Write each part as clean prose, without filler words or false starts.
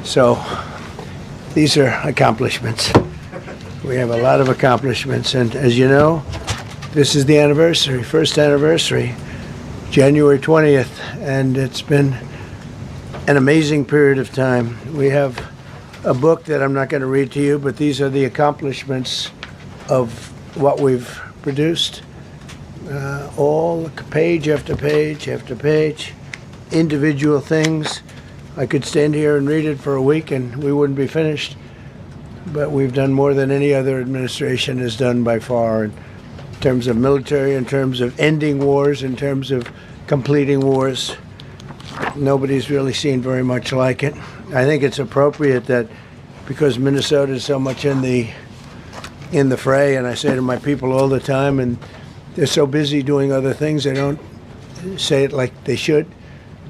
So these are accomplishments. We have a lot of accomplishments, and as you know, this is the anniversary, first anniversary, January 20th, and it's been an amazing period of time. We have a book that I'm not going to read to you, but these are the accomplishments of what we've produced. All page after page after page, individual things. I could stand here and read it for a week and we wouldn't be finished. But we've done more than any other administration has done by far in terms of military, in terms of ending wars, in terms of completing wars. Nobody's really seen very much like it. I think it's appropriate that because Minnesota is so much in the fray, and I say to my people all the time, and they're so busy doing other things, they don't say it like they should.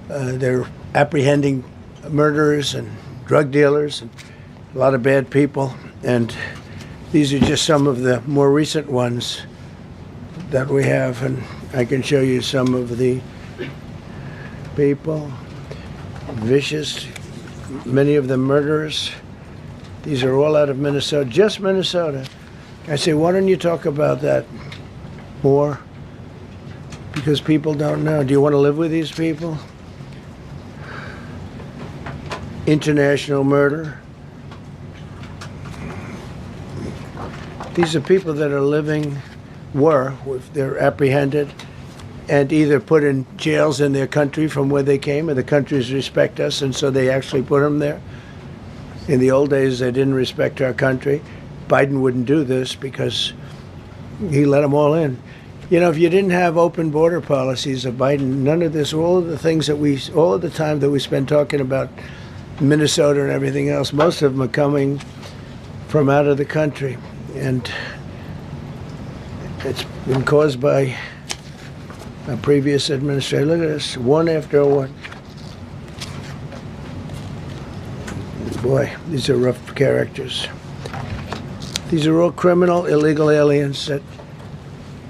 They're apprehending murderers and drug dealers and a lot of bad people, and these are just some of the more recent ones that we have, and I can show you some of the people, vicious, many of them murderers. These are all out of Minnesota, just Minnesota. I say, why don't you talk about that more? Because people don't know. Do you want to live with these people? International murder. These are people that are living, they're apprehended and either put in jails in their country from where they came, and the countries respect us, and so they actually put them there. In the old days, they didn't respect our country. Biden wouldn't do this because he let them all in. You know, if you didn't have open border policies of Biden, none of this, all of the time that we spend talking about Minnesota and everything else, most of them are coming from out of the country. And it's been caused by a previous administration. Look at this, one after one. Boy, these are rough characters. These are all criminal, illegal aliens that,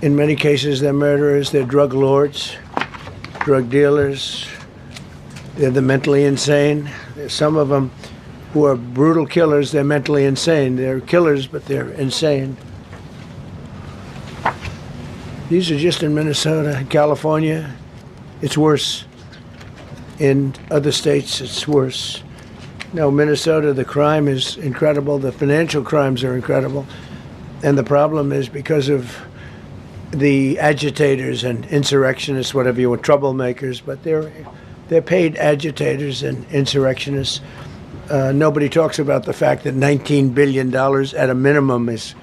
in many cases, they're murderers, they're drug lords, drug dealers, they're the mentally insane. There's some of them who are brutal killers, they're mentally insane. They're killers, but they're insane. These are just in Minnesota. California, it's worse. In other states, it's worse. No, Minnesota, the crime is incredible. The financial crimes are incredible. And the problem is because of the agitators and insurrectionists, whatever you want, troublemakers, but they're paid agitators and insurrectionists. Nobody talks about the fact that $19 billion at a minimum is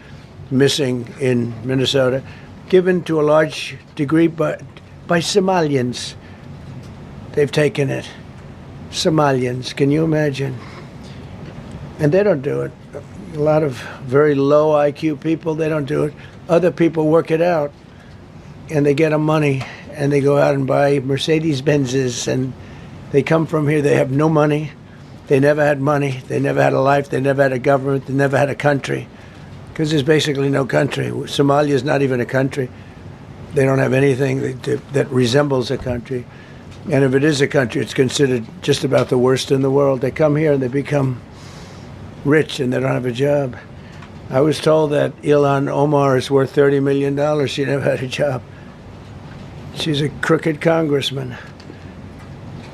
missing in Minnesota, given to a large degree by Somalians. They've taken it. Somalians, can you imagine? And they don't do it. A lot of very low IQ people, they don't do it. Other people work it out, and they get them money, and they go out and buy Mercedes-Benzes, and they come from here, they have no money. They never had money. They never had a life. They never had a government. They never had a country, because there's basically no country. Somalia is not even a country. They don't have anything that resembles a country. And if it is a country, it's considered just about the worst in the world. They come here and they become rich and they don't have a job. I was told that Ilhan Omar is worth $30 million. She never had a job. She's a crooked congressman.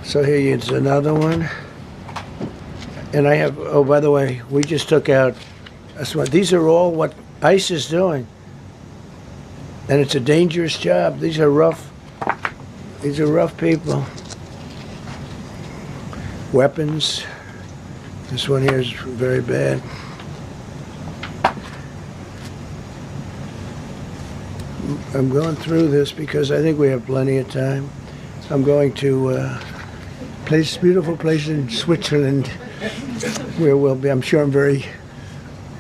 So here's another one. And I have, oh, by the way, we just took out, these are all what ICE is doing. And it's a dangerous job. These are rough people. Weapons. This one here is very bad. I'm going through this because I think we have plenty of time. I'm going to beautiful place in Switzerland where we'll be, I'm sure I'm very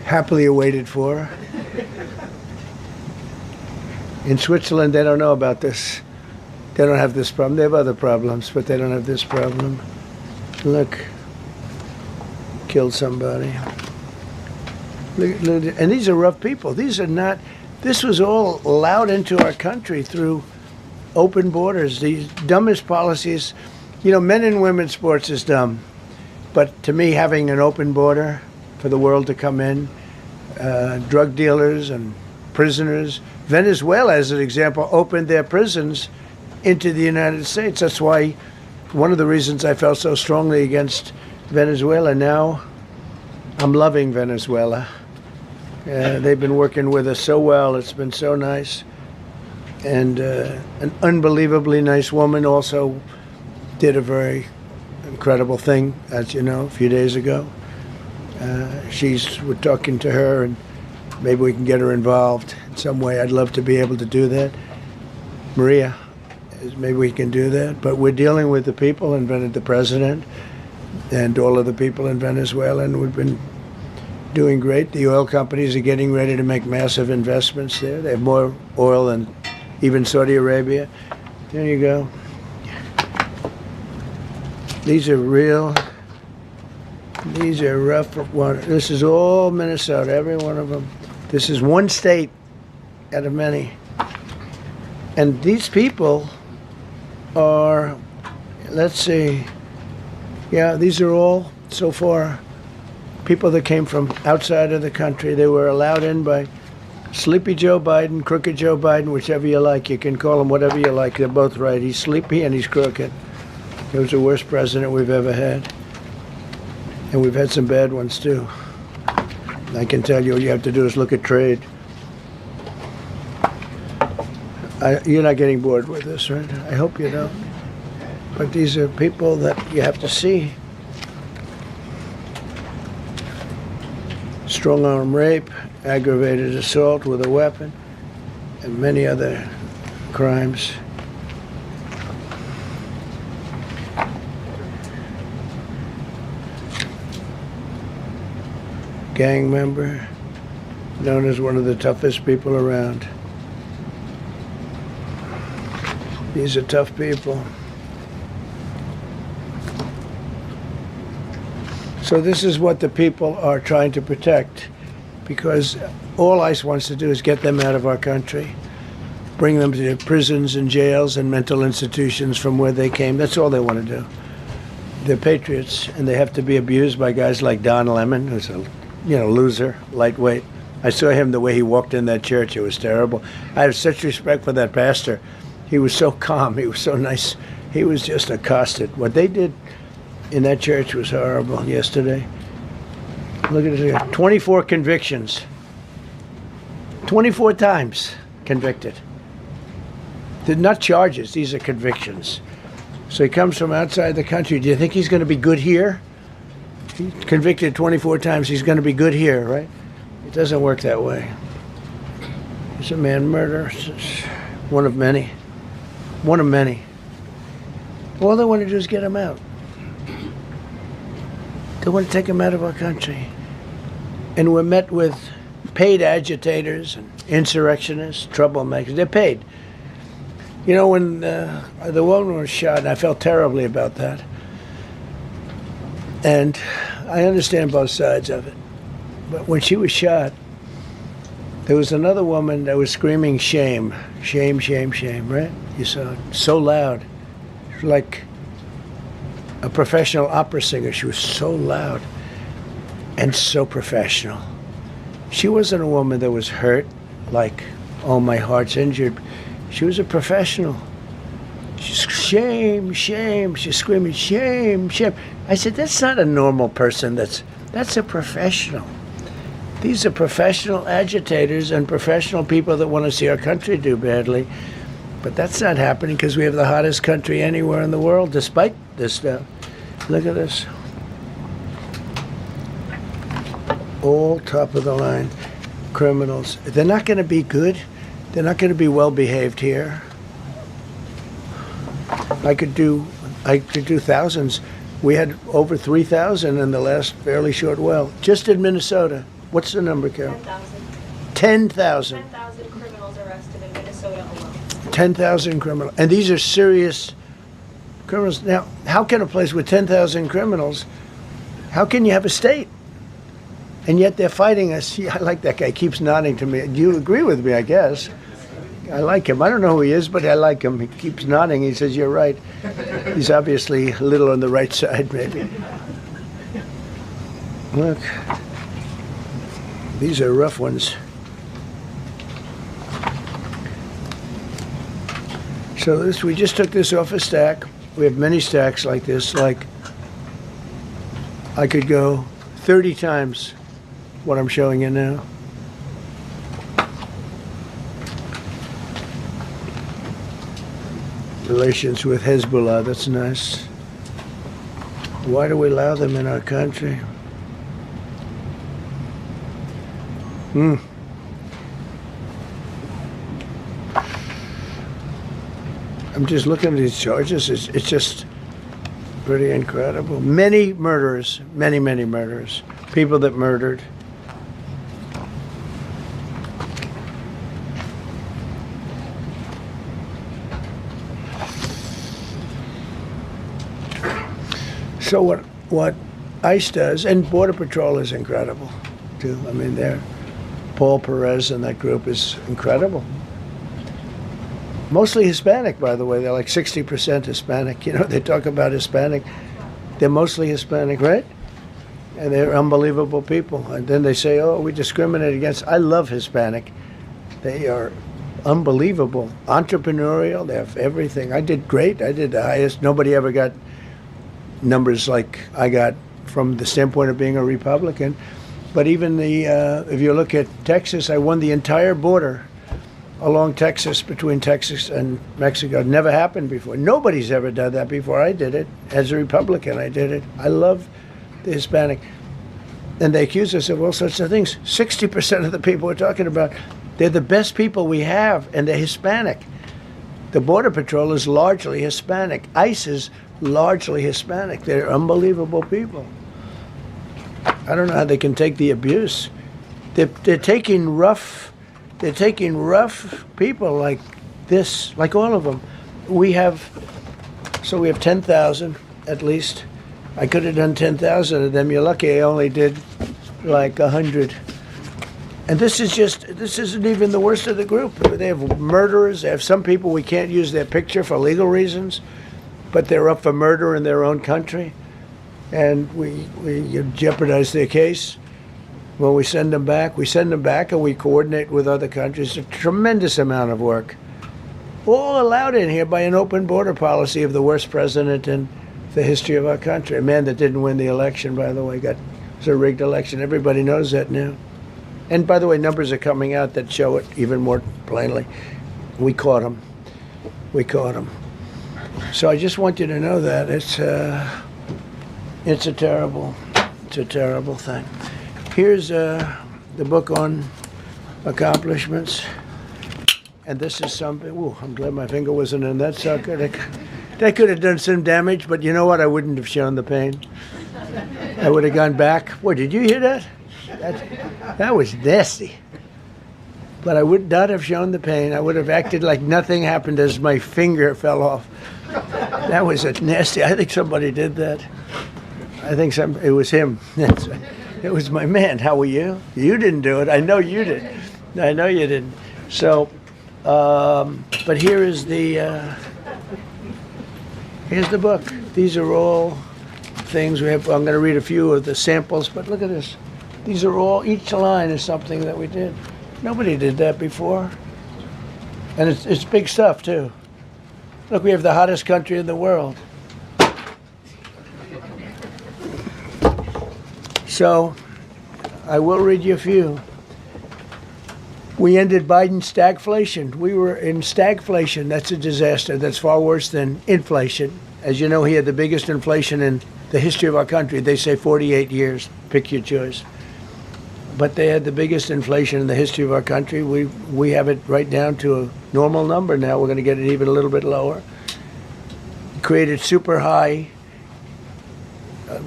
happily awaited for. In Switzerland, they don't know about this. They don't have this problem. They have other problems, but they don't have this problem. Look, killed somebody. Look, and these are rough people. These are not, this was all allowed into our country through open borders. These dumbest policies, you know, men and women's sports is dumb. But to me, having an open border for the world to come in, drug dealers and prisoners. Venezuela, as an example, opened their prisons into the United States. That's why one of the reasons I felt so strongly against Venezuela. Now I'm loving Venezuela. They've been working with us so well. It's been so nice. And an unbelievably nice woman also did a very incredible thing, as you know, a few days ago. We're talking to her, and maybe we can get her involved in some way. I'd love to be able to do that. Maria, maybe we can do that. But we're dealing with the people and the president and all of the people in Venezuela, and we've been doing great. The oil companies are getting ready to make massive investments there. They have more oil than even Saudi Arabia. There you go. These are rough water. This is all Minnesota, every one of them. This is one state out of many. And these people are, let's see, yeah, these are all, so far, people that came from outside of the country. They were allowed in by Sleepy Joe Biden, Crooked Joe Biden, whichever you like. You can call him whatever you like. They're both right. He's sleepy and he's crooked. He was the worst president we've ever had. And we've had some bad ones, too. I can tell you, all you have to do is look at trade. You're not getting bored with this, right? I hope you don't. But these are people that you have to see. Strong-arm rape, aggravated assault with a weapon, and many other crimes. Gang member, known as one of the toughest people around. These are tough people. So this is what the people are trying to protect, because all ICE wants to do is get them out of our country, bring them to prisons and jails and mental institutions from where they came. That's all they want to do. They're patriots, and they have to be abused by guys like Don Lemon, who's a loser, lightweight. I saw him the way he walked in that church. It was terrible. I have such respect for that pastor. He was so calm. He was so nice. He was just accosted. What they did in that church was horrible yesterday. Look at it here. 24 convictions. 24 times convicted. They're not charges. These are convictions. So he comes from outside the country. Do you think he's going to be good here? He's convicted 24 times. He's going to be good here, right? It doesn't work that way. It's a man murder. It's one of many. One of many. All they want to do is get him out. They want to take him out of our country. And we're met with paid agitators and insurrectionists, troublemakers. They're paid. You know, when the woman was shot, and I felt terribly about that. And I understand both sides of it. But when she was shot, there was another woman that was screaming shame, shame, shame, shame, right? You saw it. So loud. She was like a professional opera singer. She was so loud and so professional. She wasn't a woman that was hurt, like, oh, my heart's injured. She was a professional. She's shame, shame. She's screaming, shame, shame. I said, that's not a normal person. That's a professional. These are professional agitators and professional people that want to see our country do badly. But that's not happening because we have the hottest country anywhere in the world, despite this stuff. Look at this. All top of the line criminals. They're not going to be good. They're not going to be well behaved here. I could do thousands. We had over 3,000 in the last fairly short while. Just in Minnesota. What's the number, Carol? 10,000. 10,000 criminals arrested in Minnesota alone. 10,000 criminals. And these are serious criminals. Now, how can a place with 10,000 criminals, how can you have a state? And yet they're fighting us. I like that guy. He keeps nodding to me. Do you agree with me, I guess? I like him. I don't know who he is, but I like him. He keeps nodding. He says, you're right. He's obviously a little on the right side, maybe. Look, these are rough ones. So this, we just took this off a stack. We have many stacks like this. Like, I could go 30 times what I'm showing you now. Relations with Hezbollah, that's nice. Why do we allow them in our country? I'm just looking at these charges. It's just pretty incredible. Many murderers, many murderers. People that murdered. So what ICE does, and Border Patrol is incredible, too. I mean, Paul Perez and that group is incredible. Mostly Hispanic, by the way. They're like 60% Hispanic. You know, they talk about Hispanic. They're mostly Hispanic, right? And they're unbelievable people. And then they say, oh, we discriminate against. I love Hispanic. They are unbelievable. Entrepreneurial. They have everything. I did great. I did the highest. Nobody ever got numbers like I got from the standpoint of being a Republican. But even if you look at Texas, I won the entire border along Texas, between Texas and Mexico. It never happened before. Nobody's ever done that before. I did it. As a Republican, I did it. I love the Hispanic. And they accuse us of all sorts of things. 60% of the people we're talking about, they're the best people we have, and they're Hispanic. The Border Patrol is largely Hispanic. ICE is largely Hispanic. They're unbelievable people. I don't know how they can take the abuse. They're taking rough people like this, like all of them. We have 10,000 at least. I could have done 10,000 of them. You're lucky I only did like 100. And this isn't even the worst of the group. They have murderers. They have some people we can't use their picture for legal reasons, but they're up for murder in their own country. And we jeopardize their case. When we send them back and we coordinate with other countries. A tremendous amount of work. All allowed in here by an open border policy of the worst president in the history of our country. A man that didn't win the election, by the way, it was a rigged election. Everybody knows that now. And by the way, numbers are coming out that show it even more plainly. We caught him. So I just want you to know that it's a terrible thing. Here's the book on accomplishments. And this is something, ooh, I'm glad my finger wasn't in that sucker. That could have done some damage, but you know what? I wouldn't have shown the pain. I would have gone back. What, did you hear that? That was nasty. But I would not have shown the pain. I would have acted like nothing happened as my finger fell off. That was a nasty, I think somebody did that. I think it was him. It was my man. How were you? You didn't do it. I know you did. I know you didn't. So, but here's the book. These are all things we have. I'm going to read a few of the samples, but look at this. These are all, each line is something that we did. Nobody did that before. And it's big stuff, too. Look, we have the hottest country in the world. So, I will read you a few. We ended Biden's stagflation. We were in stagflation. That's a disaster. That's far worse than inflation. As you know, he had the biggest inflation in the history of our country. They say 48 years. Pick your choice. But they had the biggest inflation in the history of our country. We have it right down to a normal number now. We're going to get it even a little bit lower. Created super high.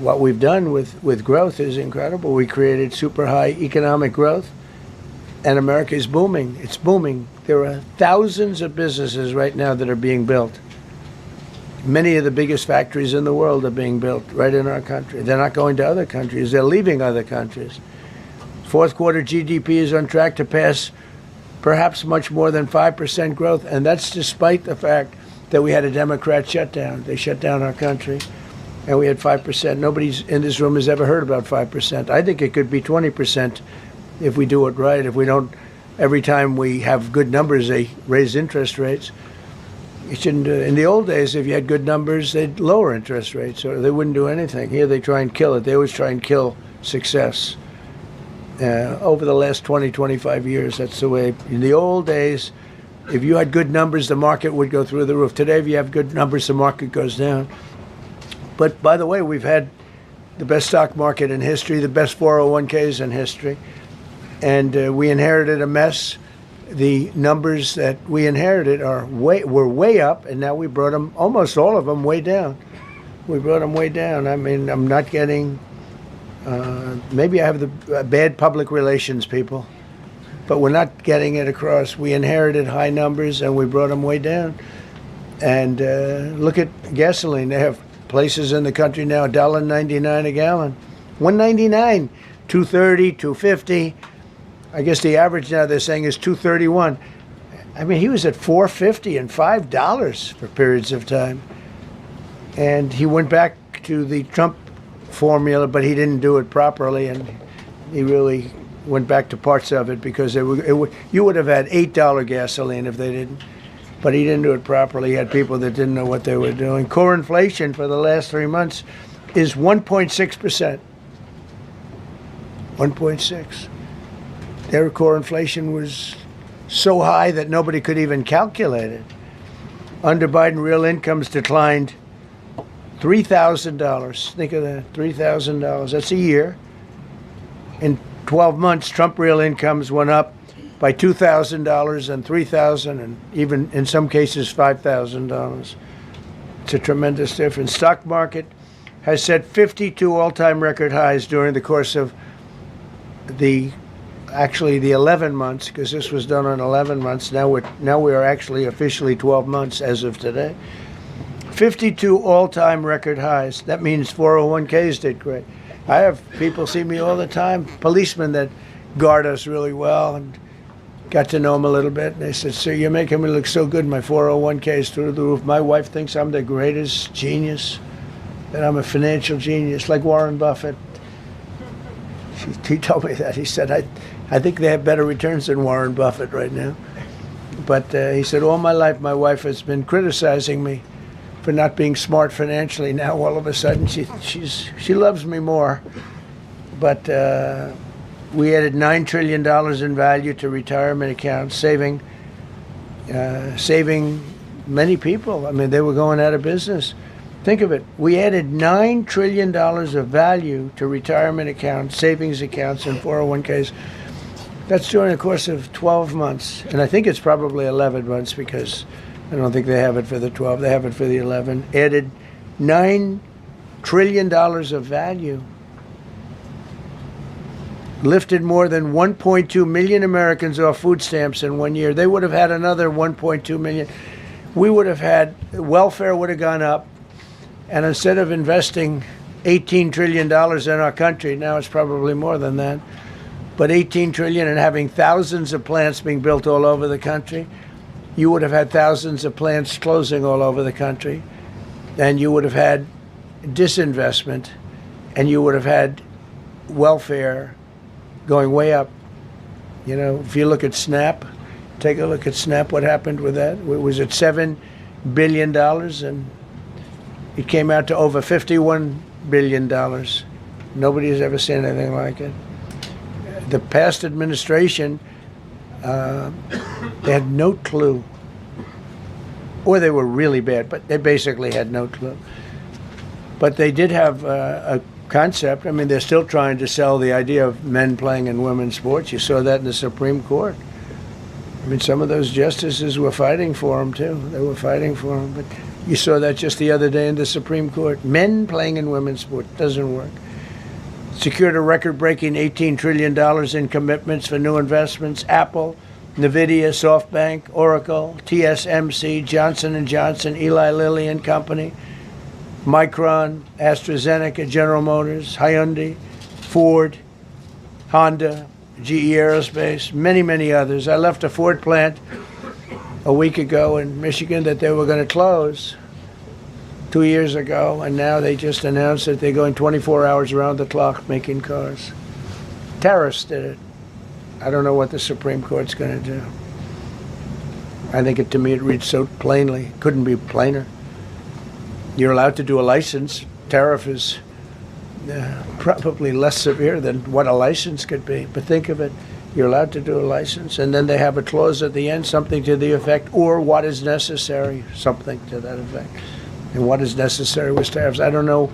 What we've done with growth is incredible. We created super high economic growth, and America is booming. It's booming. There are thousands of businesses right now that are being built. Many of the biggest factories in the world are being built right in our country. They're not going to other countries. They're leaving other countries. Fourth quarter GDP is on track to pass perhaps much more than 5% growth, and that's despite the fact that we had a Democrat shutdown. They shut down our country. and we had 5%. Nobody's in this room has ever heard about 5%. I think it could be 20% if we do it right. If we don't, every time we have good numbers, they raise interest rates. You shouldn't do it. In the old days, if you had good numbers, they'd lower interest rates, or they wouldn't do anything. Here they try and kill it. They always try and kill success. Over the last 20, 25 years, that's the way. In the old days, if you had good numbers, the market would go through the roof. Today, if you have good numbers, the market goes down. But by the way, we've had the best stock market in history, the best 401ks in history, and we inherited a mess. The numbers that we inherited were way up, and now we brought them, almost all of them, way down. We brought them way down. I mean, I'm not getting, maybe I have the bad public relations people, but we're not getting it across. We inherited high numbers, and we brought them way down. And look at gasoline. They have places in the country now, $1.99 a gallon. $1.99, $2.30, $2.50. I guess the average now they're saying is $2.31. I mean, he was at $4.50 and $5 for periods of time. And he went back to the Trump formula, but he didn't do it properly, and he really went back to parts of it because you would have had $8 gasoline if they didn't. But he didn't do it properly. He had people that didn't know what they were doing. Core inflation for the last 3 months is 1.6%. 1.6. Their core inflation was so high that nobody could even calculate it. Under Biden, real incomes declined $3,000. Think of that, $3,000. That's a year. In 12 months, Trump real incomes went up by $2,000 and $3,000 and even in some cases $5,000. It's a tremendous difference. Stock market has set 52 all-time record highs during the course of the 11 months, because this was done on 11 months. Now we are actually officially 12 months as of today. 52 all-time record highs. That means 401ks did great. I have people see me all the time, policemen that guard us really well, and got to know them a little bit. And they said, "Sir, you're making me look so good. My 401k is through the roof. My wife thinks I'm the greatest genius, that I'm a financial genius, like Warren Buffett." He told me that. He said, I think they have better returns than Warren Buffett right now. But he said, all my life, my wife has been criticizing me for not being smart financially. Now, all of a sudden, she loves me more. But we added $9 trillion in value to retirement accounts, saving many people. I mean, they were going out of business. Think of it. We added $9 trillion of value to retirement accounts, savings accounts, and 401ks. That's during the course of 12 months. And I think it's probably 11 months because I don't think they have it for the 12. They have it for the 11. Added $9 trillion of value. Lifted more than 1.2 million Americans off food stamps in 1 year. They would have had another 1.2 million. We would have had, welfare would have gone up. And instead of investing $18 trillion in our country, now it's probably more than that, but $18 trillion and having thousands of plants being built all over the country, you would have had thousands of plants closing all over the country, and you would have had disinvestment, and you would have had welfare going way up. You know, if you look at SNAP, take a look at SNAP, what happened with that? It was at $7 billion, and it came out to over $51 billion. Nobody has ever seen anything like it. The past administration, they had no clue. Or they were really bad, but they basically had no clue. But they did have a concept. I mean, they're still trying to sell the idea of men playing in women's sports. You saw that in the Supreme Court. I mean, some of those justices were fighting for them, too. They were fighting for them, but you saw that just the other day in the Supreme Court. Men playing in women's sports doesn't work. Secured a record-breaking $18 trillion in commitments for new investments. Apple, NVIDIA, SoftBank, Oracle, TSMC, Johnson & Johnson, Eli Lilly and Company, Micron, AstraZeneca, General Motors, Hyundai, Ford, Honda, GE Aerospace, many, many others. I left a Ford plant a week ago in Michigan that they were going to close. 2 years ago, and now they just announced that they're going 24 hours around the clock making cars. Tariffs did it. I don't know what the Supreme Court's going to do. I think to me it reads so plainly. Couldn't be plainer. You're allowed to do a license. Tariff is probably less severe than what a license could be. But think of it. You're allowed to do a license, and then they have a clause at the end, something to the effect, or what is necessary, something to that effect. And what is necessary with tariffs. I don't know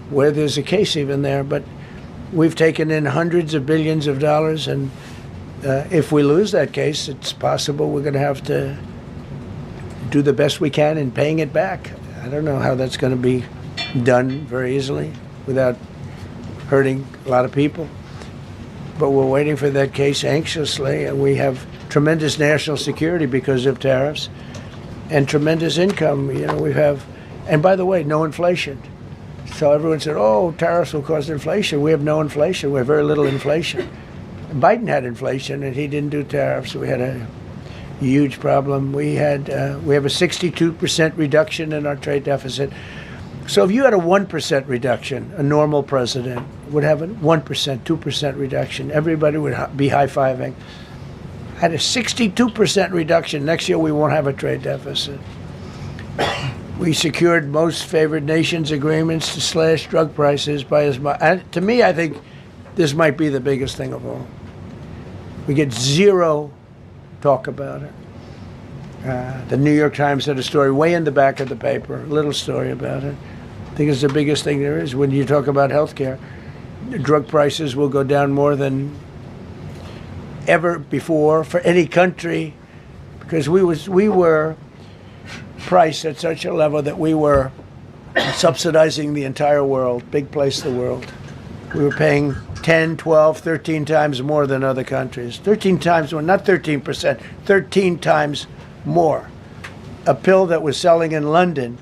where there's a case even there, but we've taken in hundreds of billions of dollars, and if we lose that case, it's possible we're going to have to do the best we can in paying it back. I don't know how that's going to be done very easily without hurting a lot of people. But we're waiting for that case anxiously, and we have tremendous national security because of tariffs and tremendous income. You know, we have, and by the way, no inflation. So everyone said, oh, tariffs will cause inflation. We have no inflation. We have very little inflation. Biden had inflation, and he didn't do tariffs. We had a huge problem. We have a 62% reduction in our trade deficit. So if you had a 1% reduction, a normal president would have a 1%, 2% reduction. Everybody would be high-fiving. Had a 62% reduction. Next year we won't have a trade deficit. We secured most favored nations agreements to slash drug prices by as much. And to me, I think this might be the biggest thing of all. We get zero talk about it. The New York Times had a story way in the back of the paper, a little story about it. I think it's the biggest thing there is. When you talk about health care, drug prices will go down more than ever before for any country, because we were priced at such a level that we were subsidizing the entire world, big place in the world. We were paying 10, 12, 13 times more than other countries. 13 times more, not 13%, 13 times more. A pill that was selling in London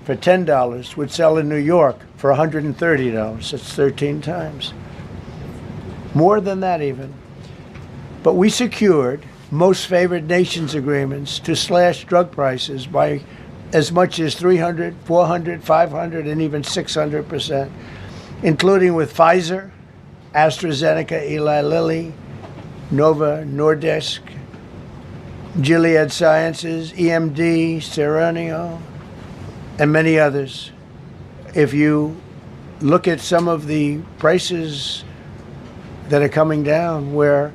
for $10 would sell in New York for $130. That's 13 times. More than that even. But we secured most favored nations agreements to slash drug prices by as much as 300, 400, 500, and even 600%, including with Pfizer, AstraZeneca, Eli Lilly, Nova Nordisk, Gilead Sciences, EMD, Serenio, and many others. If you look at some of the prices that are coming down, where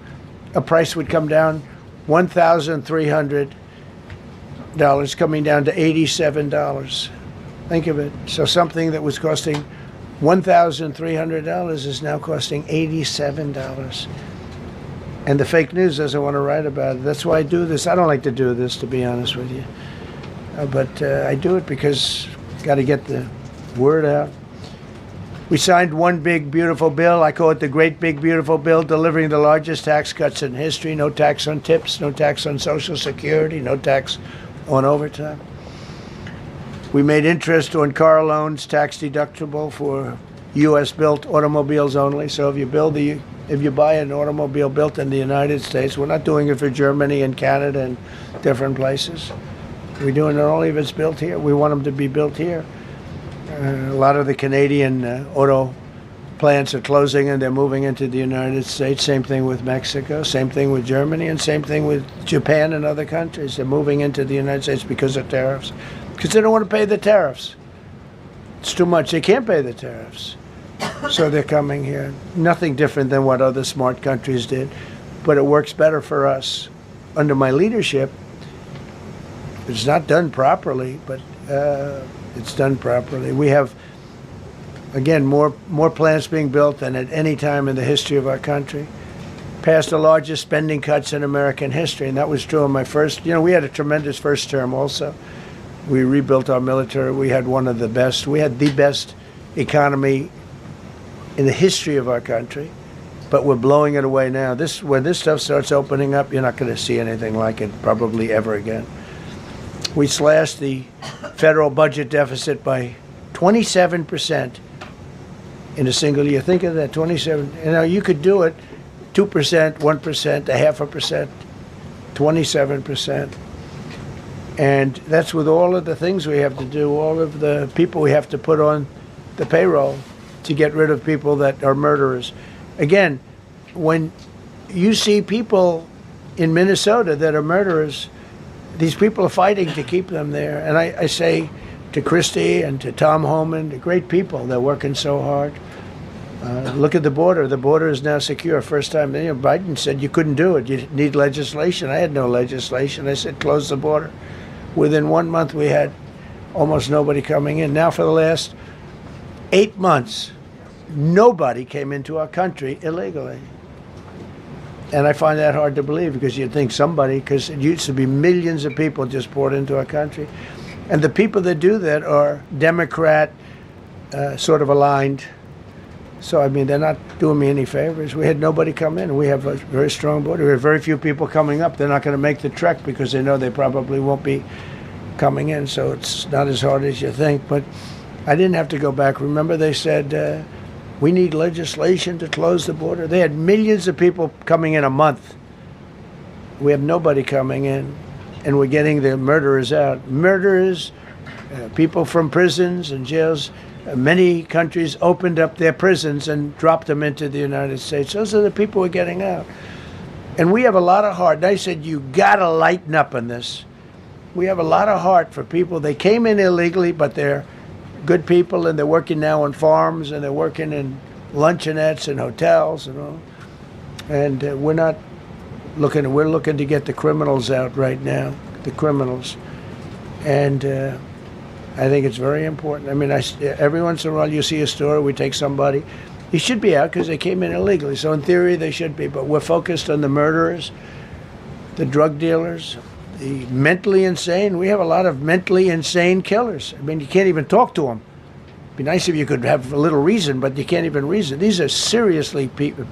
a price would come down $1,300 coming down to $87. Think of it. So something that was costing $1,300 is now costing $87. And the fake news doesn't want to write about it. That's why I do this. I don't like to do this, to be honest with you. But I do it because got to get the word out. We signed one big, beautiful bill. I call it the Great Big Beautiful Bill, delivering the largest tax cuts in history. No tax on tips, no tax on Social Security, no tax on overtime. We made interest on car loans tax deductible for U.S.-built automobiles only. So if you buy an automobile built in the United States, we're not doing it for Germany and Canada and different places. We're doing it only if it's built here. We want them to be built here. A lot of the Canadian auto plants are closing and they're moving into the United States. Same thing with Mexico, same thing with Germany, and same thing with Japan and other countries. They're moving into the United States because of tariffs, because they don't want to pay the tariffs. It's too much. They can't pay the tariffs. So they're coming here. Nothing different than what other smart countries did, but it works better for us. Under my leadership, it's not done properly, but it's done properly. We have, again, more plants being built than at any time in the history of our country. Passed the largest spending cuts in American history, and that was true in my first. We had a tremendous first term also. We rebuilt our military. We had one of the best. We had the best economy in the history of our country, but we're blowing it away now. When this stuff starts opening up, you're not going to see anything like it probably ever again. We slashed the federal budget deficit by 27% in a single year. Think of that, 27. You could do it 2%, 1%, 0.5%, 27%. And that's with all of the things we have to do, all of the people we have to put on the payroll to get rid of people that are murderers. Again, when you see people in Minnesota that are murderers, these people are fighting to keep them there. And I say to Christie and to Tom Homan, the great people, they're working so hard. Look at the border. The border is now secure. First time, Biden said you couldn't do it. You need legislation. I had no legislation. I said close the border. Within 1 month, we had almost nobody coming in. Now for the last 8 months, nobody came into our country illegally. And I find that hard to believe because you'd think somebody, because it used to be millions of people just poured into our country. And the people that do that are Democrat sort of aligned. So, I mean, they're not doing me any favors. We had nobody come in. We have a very strong border. We have very few people coming up. They're not going to make the trek because they know they probably won't be coming in. So it's not as hard as you think. But I didn't have to go back. Remember, they said, we need legislation to close the border. They had millions of people coming in a month. We have nobody coming in. And we're getting the murderers out. Murderers, people from prisons and jails. Many countries opened up their prisons and dropped them into the United States. Those are the people we're getting out. And we have a lot of heart. And I said, you got to lighten up on this. We have a lot of heart for people. They came in illegally, but they're good people, and they're working now on farms, and they're working in luncheonettes and hotels and all. And we're looking to get the criminals out right now, the criminals. And I think it's very important. I mean, every once in a while you see a story, we take somebody. He should be out because they came in illegally. So in theory, they should be. But we're focused on the murderers, the drug dealers, the mentally insane. We have a lot of mentally insane killers. I mean, you can't even talk to them. It'd be nice if you could have a little reason, but you can't even reason. These are seriously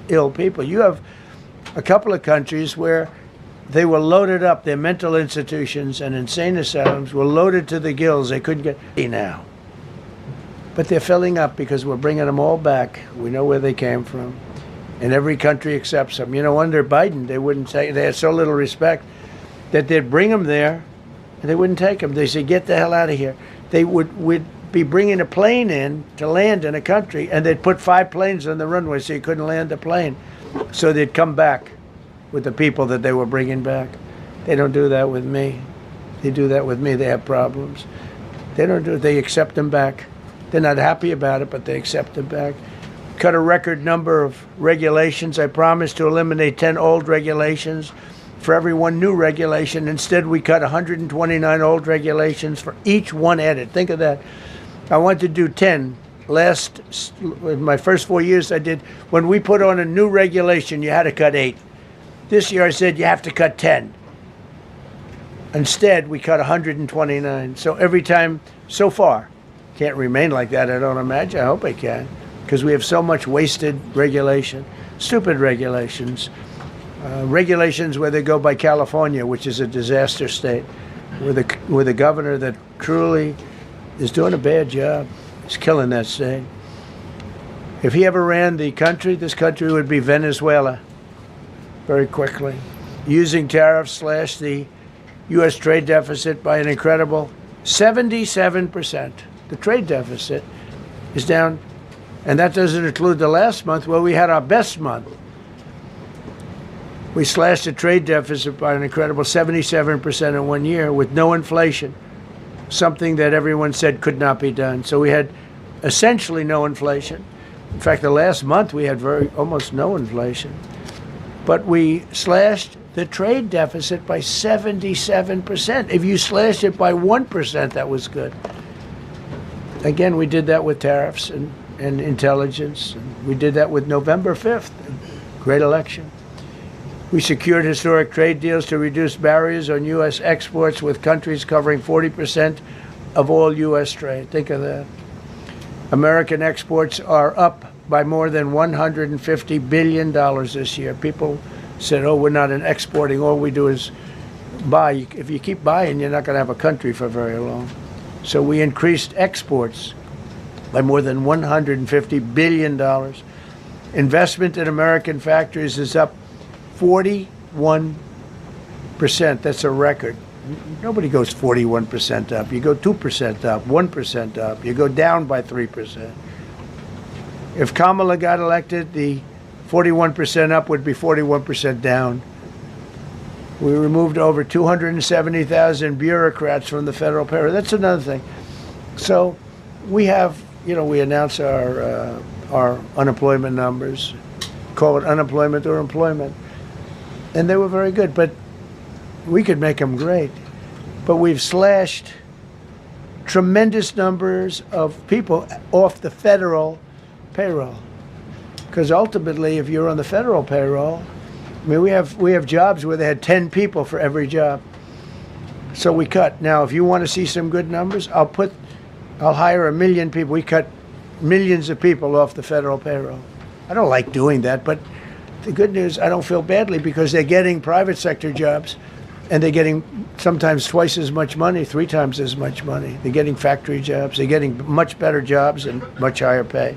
ill people. You have a couple of countries where they were loaded up. Their mental institutions and insane asylums were loaded to the gills. They couldn't get now. But they're filling up because we're bringing them all back. We know where they came from. And every country accepts them. You know, under Biden, they wouldn't take, they had so little respect that they'd bring them there and they wouldn't take them. They said, get the hell out of here. They would be bringing a plane in to land in a country, and they'd put 5 planes on the runway so you couldn't land the plane. So they'd come back with the people that they were bringing back. They don't do that with me. They do that with me. They have problems. They don't do it. They accept them back. They're not happy about it, but they accept them back. Cut a record number of regulations. I promised to eliminate 10 old regulations for every one new regulation. Instead, we cut 129 old regulations for each one added. Think of that. I wanted to do 10. In my first 4 years, I did. When we put on a new regulation, you had to cut 8. This year I said you have to cut 10. Instead, we cut 129. So every time, so far, can't remain like that, I don't imagine. I hope I can, because we have so much wasted regulation, stupid regulations. Regulations where they go by California, which is a disaster state, with a governor that truly is doing a bad job. He's killing that state. If he ever ran the country, this country would be Venezuela. Very quickly. Using tariffs slash the U.S. trade deficit by an incredible 77%. The trade deficit is down, and that doesn't include the last month where we had our best month. We slashed the trade deficit by an incredible 77% in 1 year with no inflation, something that everyone said could not be done. So we had essentially no inflation. In fact, the last month we had almost no inflation. But we slashed the trade deficit by 77%. If you slashed it by 1%, that was good. Again, we did that with tariffs and intelligence. We did that with November 5th, great election. We secured historic trade deals to reduce barriers on U.S. exports with countries covering 40% of all U.S. trade. Think of that. American exports are up by more than $150 billion this year. People said, oh, we're not exporting. All we do is buy. If you keep buying, you're not going to have a country for very long. So we increased exports by more than $150 billion. Investment in American factories is up 41%. That's a record. Nobody goes 41% up. You go 2% up, 1% up. You go down by 3%. If Kamala got elected, the 41% up would be 41% down. We removed over 270,000 bureaucrats from the federal payroll. That's another thing. So we have, we announce our unemployment numbers, call it unemployment or employment. And they were very good, but we could make them great. But we've slashed tremendous numbers of people off the federal payroll. Because ultimately, if you're on the federal payroll, I mean, we have jobs where they had 10 people for every job. So we cut. Now, if you want to see some good numbers, I'll hire 1 million people. We cut millions of people off the federal payroll. I don't like doing that, but the good news, I don't feel badly because they're getting private sector jobs and they're getting sometimes twice as much money, 3 times as much money. They're getting factory jobs. They're getting much better jobs and much higher pay.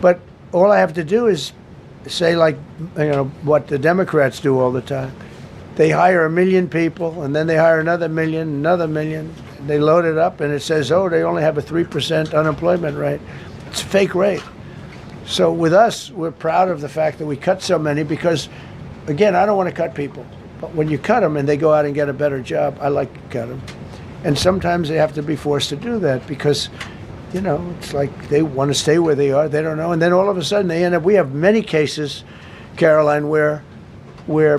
But all I have to do is say, like, what the Democrats do all the time. They hire 1 million people, and then they hire another million. They load it up, and it says, oh, they only have a 3% unemployment rate. It's a fake rate. So with us, we're proud of the fact that we cut so many because, again, I don't want to cut people. But when you cut them and they go out and get a better job, I like to cut them. And sometimes they have to be forced to do that because, it's like they want to stay where they are. They don't know. And then all of a sudden they end up, we have many cases, Caroline, where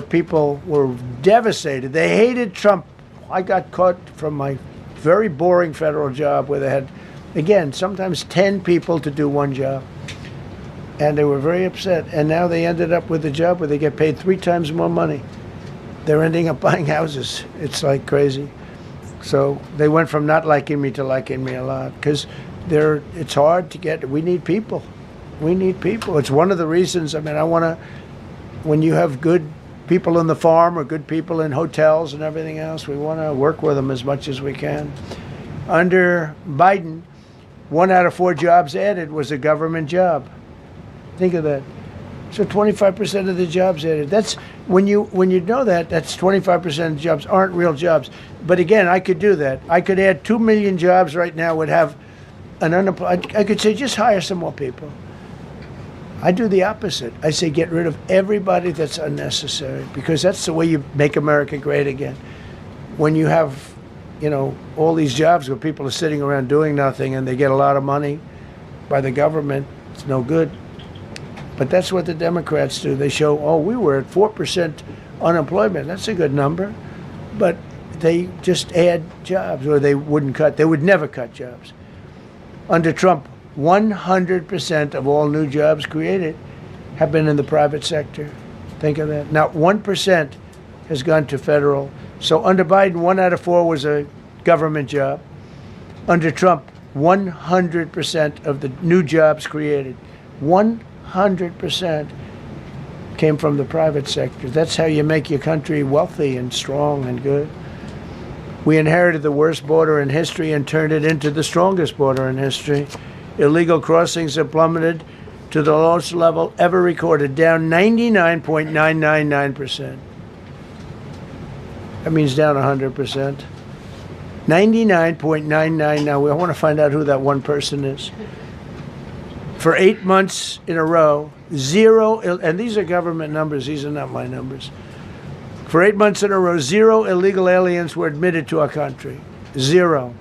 people were devastated. They hated Trump. I got caught from my very boring federal job where they had, again, sometimes 10 people to do one job. And they were very upset. And now they ended up with a job where they get paid 3 times more money. They're ending up buying houses. It's like crazy. So they went from not liking me to liking me a lot because it's hard to get. We need people. It's one of the reasons. I mean, when you have good people on the farm or good people in hotels and everything else, we want to work with them as much as we can. Under Biden, 1 out of 4 jobs added was a government job. Think of that. So 25% of the jobs added. That's when you know that, that's 25% of the jobs aren't real jobs. But again, I could do that. I could add 2 million jobs right now, would have an unemployed. I could say just hire some more people. I do the opposite. I say get rid of everybody that's unnecessary because that's the way you make America great again. When you have, all these jobs where people are sitting around doing nothing and they get a lot of money by the government, it's no good. But that's what the Democrats do. They show, we were at 4% unemployment. That's a good number. But they just add jobs, or they would never cut jobs. Under Trump, 100% of all new jobs created have been in the private sector. Think of that. Not 1% has gone to federal. So under Biden, 1 out of 4 was a government job. Under Trump, 100% of the new jobs created, 100% came from the private sector. That's how you make your country wealthy and strong and good. We inherited the worst border in history and turned it into the strongest border in history. Illegal crossings have plummeted to the lowest level ever recorded, down 99.999%. That means down 100%. 99.99. Now, I want to find out who that one person is. For 8 months in a row, 0, and these are government numbers, these are not my numbers. For 8 months in a row, 0 illegal aliens were admitted to our country. 0.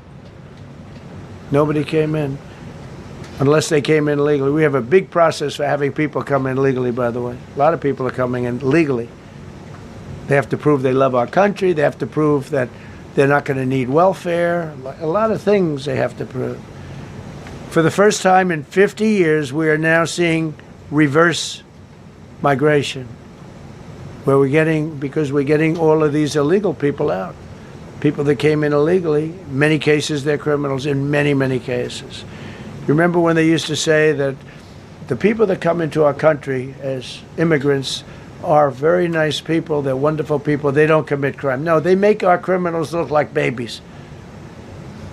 Nobody came in, unless they came in legally. We have a big process for having people come in legally, by the way. A lot of people are coming in legally. They have to prove they love our country. They have to prove that they're not going to need welfare. A lot of things they have to prove. For the first time in 50 years, we are now seeing reverse migration, where because we're getting all of these illegal people out. People that came in illegally, in many cases they're criminals, in many, many cases. Remember when they used to say that the people that come into our country as immigrants are very nice people, they're wonderful people, they don't commit crime. No, they make our criminals look like babies.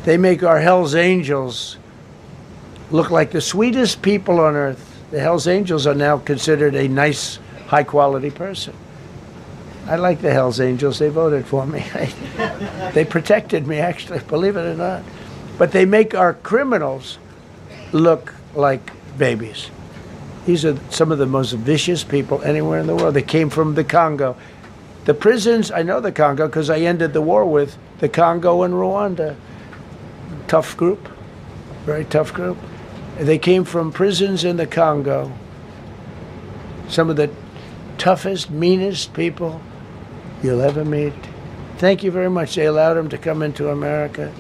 They make our Hell's Angels look like the sweetest people on earth. The Hell's Angels are now considered a nice, high-quality person. I like the Hells Angels. They voted for me. They protected me, actually, believe it or not. But they make our criminals look like babies. These are some of the most vicious people anywhere in the world. They came from the Congo. The prisons, I know the Congo because I ended the war with the Congo and Rwanda. Tough group, very tough group. They came from prisons in the Congo. Some of the toughest, meanest people you'll ever meet. Thank you very much. They allowed them to come into America.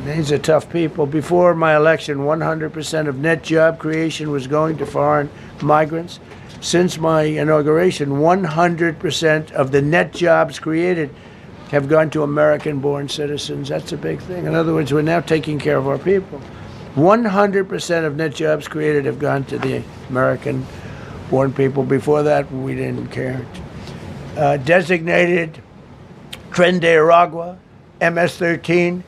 These are tough people. Before my election, 100% of net job creation was going to foreign migrants. Since my inauguration, 100% of the net jobs created have gone to American-born citizens. That's a big thing. In other words, we're now taking care of our people. 100% of net jobs created have gone to the American-born people. Before that, we didn't care. Designated Tren de Aragua, MS-13,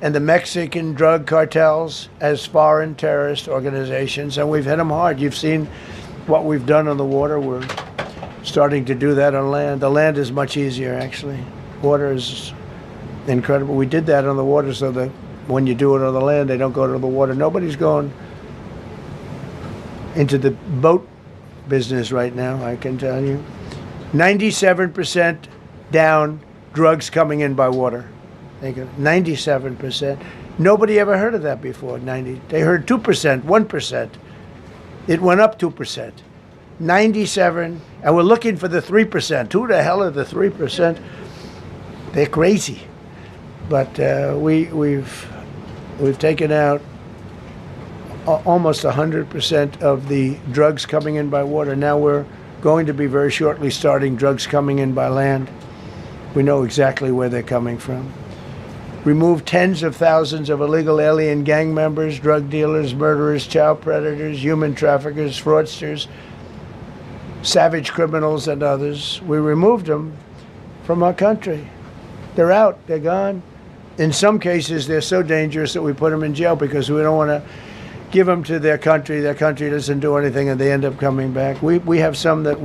and the Mexican drug cartels as foreign terrorist organizations, and we've hit them hard. You've seen what we've done on the water. We're starting to do that on land. The land is much easier, actually. Water is incredible. We did that on the water so that when you do it on the land, they don't go to the water. Nobody's going into the boat business right now, I can tell you. 97% down drugs coming in by water. 97%. Nobody ever heard of that before. They heard 2%, 1%. It went up 2%. 97, and we're looking for the 3%. Who the hell are the 3%? They're crazy. But we've taken out almost 100% of the drugs coming in by water. Now we're going to be very shortly starting drugs coming in by land. We know exactly where they're coming from. Removed tens of thousands of illegal alien gang members, drug dealers, murderers, child predators, human traffickers, fraudsters, savage criminals, and others. We removed them from our country. They're out. They're gone. In some cases, they're so dangerous that we put them in jail because we don't want to give them to their country. Their country doesn't do anything, and they end up coming back. We have some that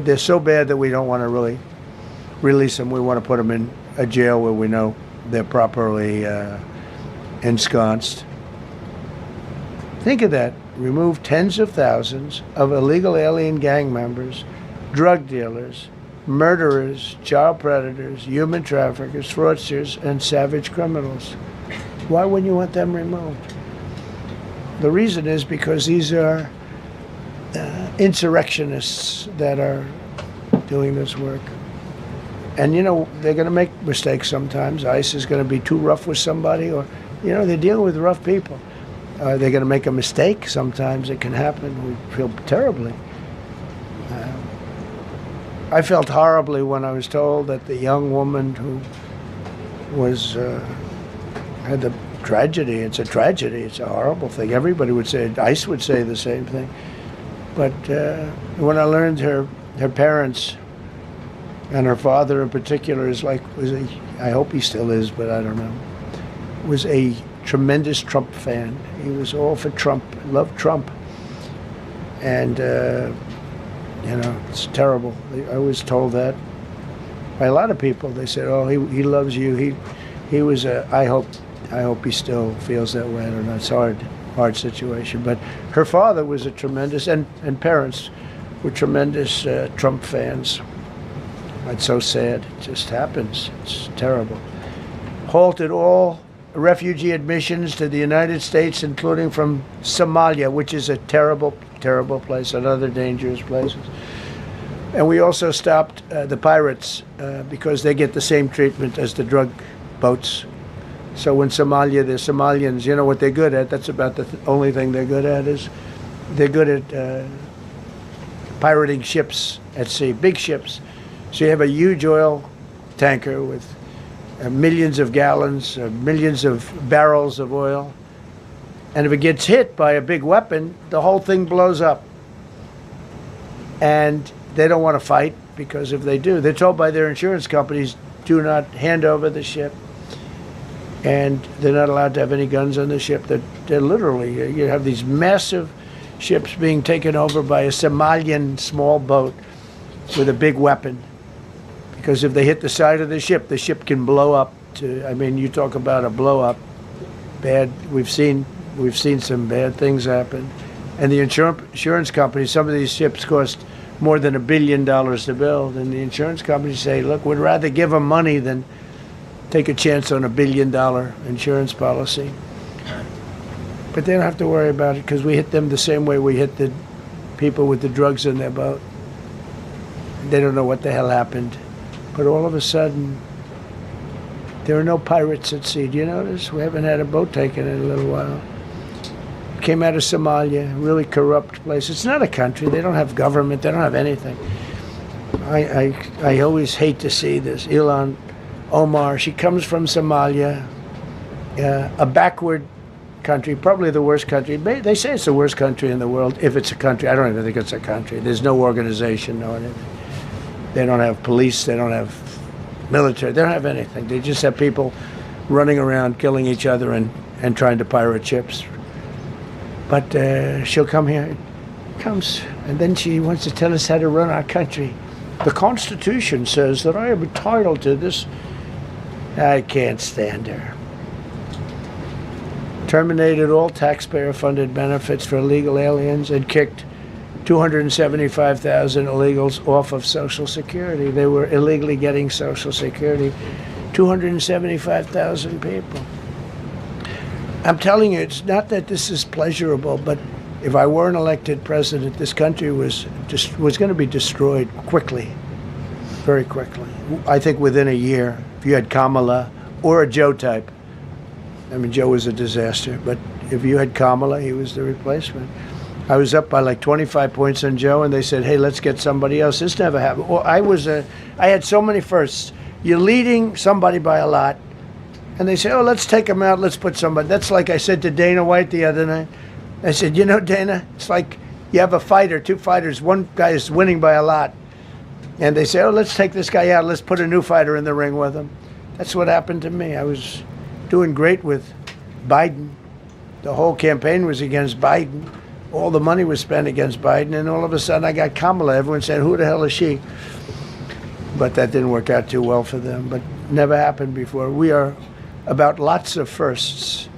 they're so bad that we don't want to really release them. We want to put them in a jail where we know they're properly ensconced. Think of that. Remove tens of thousands of illegal alien gang members, drug dealers, murderers, child predators, human traffickers, fraudsters, and savage criminals. Why wouldn't you want them removed? The reason is because these are insurrectionists that are doing this work. And, you know, they're going to make mistakes sometimes. ICE is going to be too rough with somebody, or, you know, they're dealing with rough people. They're going to make a mistake. Sometimes it can happen. We feel terribly. I felt horribly when I was told that the young woman who was had the tragedy. It's a tragedy. It's a horrible thing. Everybody would say, ICE would say the same thing. But when I learned her parents, and her father in particular I hope he still is, but I don't know, was a tremendous Trump fan. He was all for Trump, loved Trump. And, you know, it's terrible. I was told that by a lot of people. They said, oh, he loves you. He was I hope he still feels that way. I don't know. It's a hard situation. But her father was a tremendous, and parents were tremendous Trump fans. It's so sad. It just happens. It's terrible. Halted all refugee admissions to the United States, including from Somalia, which is a terrible, terrible place, another dangerous place. And we also stopped the pirates because they get the same treatment as the drug boats. So in Somalia, the Somalians, you know what they're good at? That's about the only thing they're good at is they're good at pirating ships at sea, big ships. So you have a huge oil tanker with millions of gallons, millions of barrels of oil. And if it gets hit by a big weapon, the whole thing blows up. And they don't want to fight because if they do, they're told by their insurance companies, do not hand over the ship. And they're not allowed to have any guns on the ship. They're literally, you have these massive ships being taken over by a Somalian small boat with a big weapon. Because if they hit the side of the ship can blow up. I mean, you talk about a blow up. Bad. We've seen some bad things happen. And the insurance companies, some of these ships cost more than $1 billion to build. And the insurance companies say, look, we'd rather give them money than take a chance on $1 billion insurance policy. But they don't have to worry about it because we hit them the same way we hit the people with the drugs in their boat. They don't know what the hell happened. But all of a sudden, there are no pirates at sea. Do you notice? We haven't had a boat taken in a little while. Came out of Somalia, really corrupt place. It's not a country. They don't have government. They don't have anything. I always hate to see this. Ilan Omar, she comes from Somalia, a backward country, probably the worst country. They say it's the worst country in the world, if it's a country. I don't even think it's a country. There's no organization, no anything. They don't have police. They don't have military. They don't have anything. They just have people running around, killing each other and trying to pirate ships. But she'll come here, comes, and then she wants to tell us how to run our country. The Constitution says that I am entitled to this. I can't stand her. Terminated all taxpayer-funded benefits for illegal aliens and kicked 275,000 illegals off of Social Security. They were illegally getting Social Security. 275,000 people. I'm telling you, it's not that this is pleasurable, but if I weren't elected president, this country was going to be destroyed quickly, very quickly. I think within a year, if you had Kamala or a Joe type. I mean, Joe was a disaster, but if you had Kamala, he was the replacement. I was up by like 25 points on Joe, and they said, hey, let's get somebody else. This never happened. Well, I had so many firsts. You're leading somebody by a lot, and they say, oh, let's take him out, let's put somebody. That's like I said to Dana White the other night. I said, you know, Dana, it's like you have a fighter, two fighters, one guy is winning by a lot. And they say, oh, let's take this guy out, let's put a new fighter in the ring with him. That's what happened to me. I was doing great with Biden. The whole campaign was against Biden. All the money was spent against Biden, and all of a sudden I got Kamala. Everyone said, who the hell is she? But that didn't work out too well for them, but never happened before. We are about lots of firsts.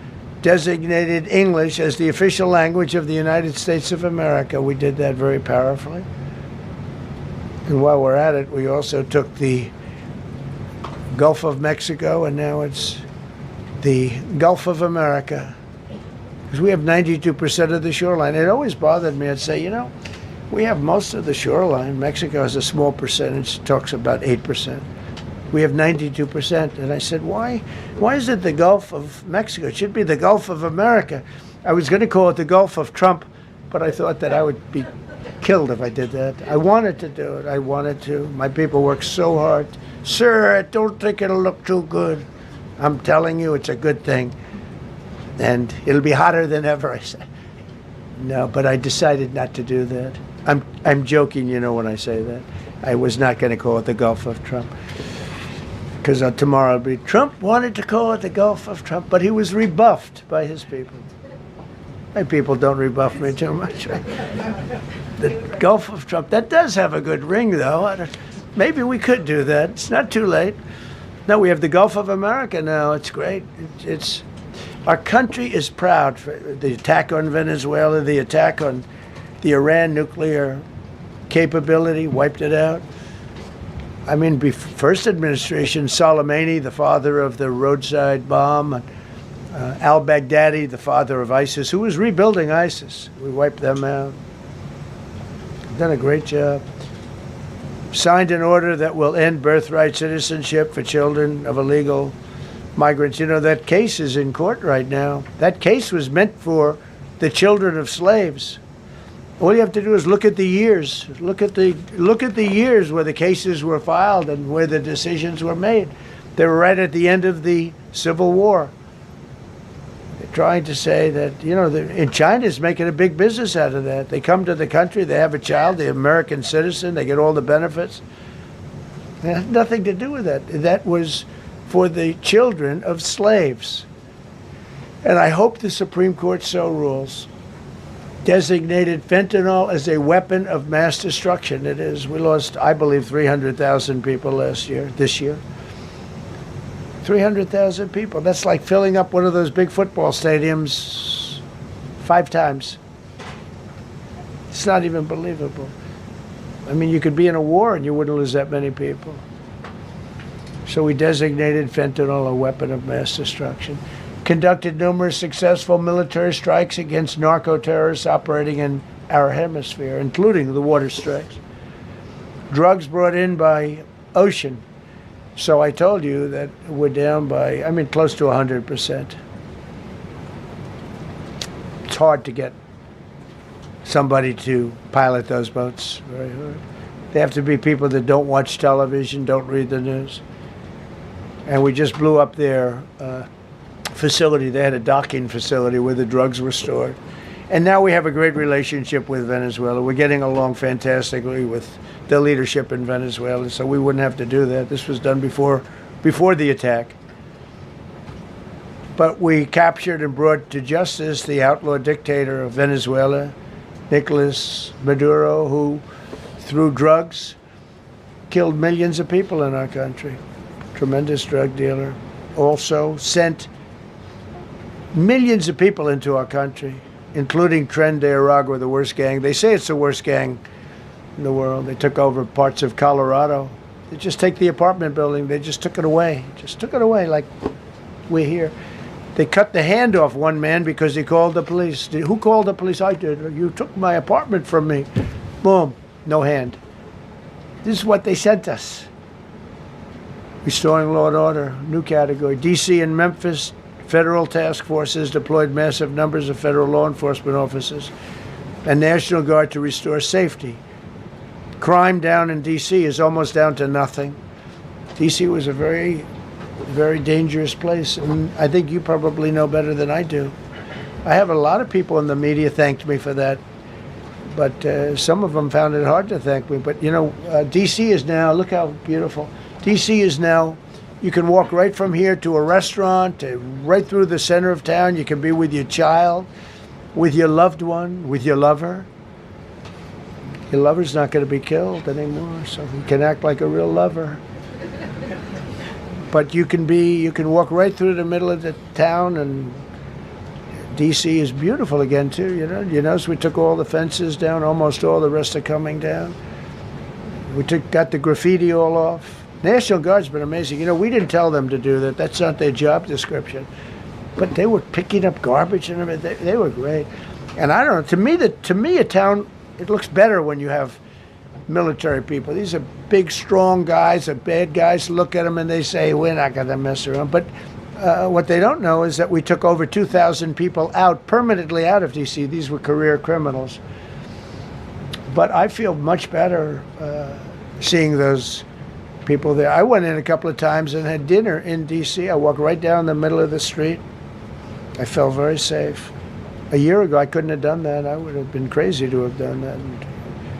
Designated English as the official language of the United States of America. We did that very powerfully. And while we're at it, we also took the Gulf of Mexico, and now it's the Gulf of America. Because we have 92% of the shoreline. It always bothered me. I'd say, you know, we have most of the shoreline. Mexico has a small percentage, talks about 8%. We have 92%. And I said, why is it the Gulf of Mexico? It should be the Gulf of America. I was going to call it the Gulf of Trump, but I thought that I would be killed if I did that. I wanted to do it. I wanted to. My people work so hard. Sir, I don't think it'll look too good. I'm telling you, it's a good thing. And it'll be hotter than ever, I said. No, but I decided not to do that. I'm joking, you know, when I say that. I was not going to call it the Gulf of Trump. Because tomorrow it'll be, Trump wanted to call it the Gulf of Trump, but he was rebuffed by his people. My people don't rebuff me too much. The Gulf of Trump, that does have a good ring, though. Maybe we could do that. It's not too late. No, we have the Gulf of America now. It's great. Our country is proud for the attack on Venezuela, the attack on the Iran nuclear capability, wiped it out. I mean, first administration, Soleimani, the father of the roadside bomb, al-Baghdadi, the father of ISIS, who was rebuilding ISIS. We wiped them out. Done a great job. Signed an order that will end birthright citizenship for children of illegal migrants. You know, that case is in court right now. That case was meant for the children of slaves. All you have to do is look at the years. Look at the years where the cases were filed and where the decisions were made. They were right at the end of the Civil War. They're trying to say that, you know, in China's making a big business out of that. They come to the country, they have a child, they're American citizen, they get all the benefits. It had nothing to do with that. That was for the children of slaves. And I hope the Supreme Court so rules. designated fentanyl as a weapon of mass destruction. It is. We lost, I believe, 300,000 people this year. 300,000 people. That's like filling up one of those big football stadiums 5 times. It's not even believable. I mean, you could be in a war and you wouldn't lose that many people. So we designated fentanyl a weapon of mass destruction. Conducted numerous successful military strikes against narco-terrorists operating in our hemisphere, including the water strikes. Drugs brought in by ocean. So I told you that we're down by, close to 100%. It's hard to get somebody to pilot those boats. Very hard. They have to be people that don't watch television, don't read the news. And we just blew up their facility. They had a docking facility where the drugs were stored. And now we have a great relationship with Venezuela. We're getting along fantastically with the leadership in Venezuela, so we wouldn't have to do that. This was done before the attack. But we captured and brought to justice the outlaw dictator of Venezuela, Nicolas Maduro, who, through drugs, killed millions of people in our country. Tremendous drug dealer. Also sent millions of people into our country, including Tren de Aragua, the worst gang. They say it's the worst gang in the world. They took over parts of Colorado. They just take the apartment building. They just took it away. Just took it away like we're here. They cut the hand off one man because he called the police. Who called the police? I did. You took my apartment from me. Boom. No hand. This is what they sent us. Restoring law and order. New category. D.C. and Memphis. Federal task forces deployed massive numbers of federal law enforcement officers and National Guard to restore safety. Crime down in D.C. is almost down to nothing. D.C. was a very, very dangerous place, and I think you probably know better than I do. I have a lot of people in the media thanked me for that, but some of them found it hard to thank me. But, D.C. is now, look how beautiful. D.C. is now, you can walk right from here to a restaurant, right through the center of town. You can be with your child, with your loved one, with your lover. Your lover's not going to be killed anymore, so you can act like a real lover. But you can walk right through the middle of the town, and D.C. is beautiful again, too, You notice we took all the fences down, almost all, the rest are coming down. We got the graffiti all off. National Guard's been amazing. We didn't tell them to do that. That's not their job description. But they were picking up garbage and everything. They were great. And I don't know, to me a town, it looks better when you have military people. These are big, strong guys, bad guys. Look at them and they say, we're not going to mess around. But what they don't know is that we took over 2,000 people permanently out of D.C. These were career criminals. But I feel much better seeing those people there. I went in a couple of times and had dinner in D.C. I walked right down the middle of the street. I felt very safe. A year ago, I couldn't have done that. I would have been crazy to have done that. And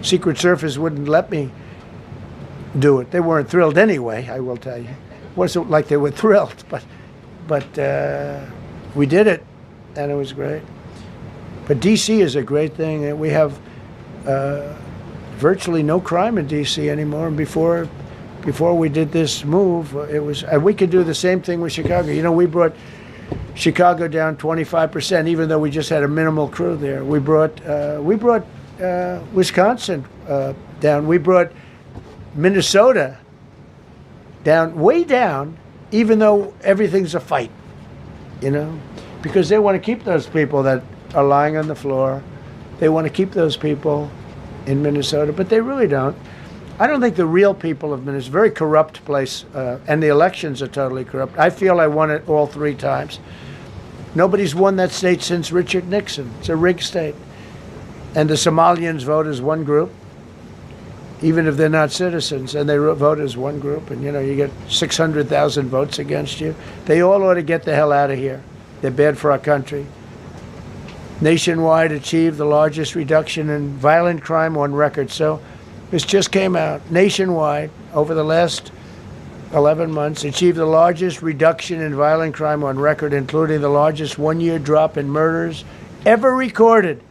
Secret Service wouldn't let me do it. They weren't thrilled anyway, I will tell you. It wasn't like they were thrilled, but we did it, and it was great. But D.C. is a great thing. We have virtually no crime in D.C. anymore. And before we did this move, we could do the same thing with Chicago. We brought Chicago down 25%, even though we just had a minimal crew there. We brought Wisconsin down. We brought Minnesota down, way down, even though everything's a fight, because they want to keep those people that are lying on the floor. They want to keep those people in Minnesota, but they really don't. I don't think the real people of Minnesota, it's a very corrupt place, and the elections are totally corrupt. I feel I won it all 3 times. Nobody's won that state since Richard Nixon. It's a rigged state. And the Somalians vote as one group, even if they're not citizens, and they vote as one group, and you get 600,000 votes against you. They all ought to get the hell out of here. They're bad for our country. Nationwide achieved the largest reduction in violent crime on record. So this just came out. Nationwide, over the last 11 months, achieved the largest reduction in violent crime on record, including the largest one-year drop in murders ever recorded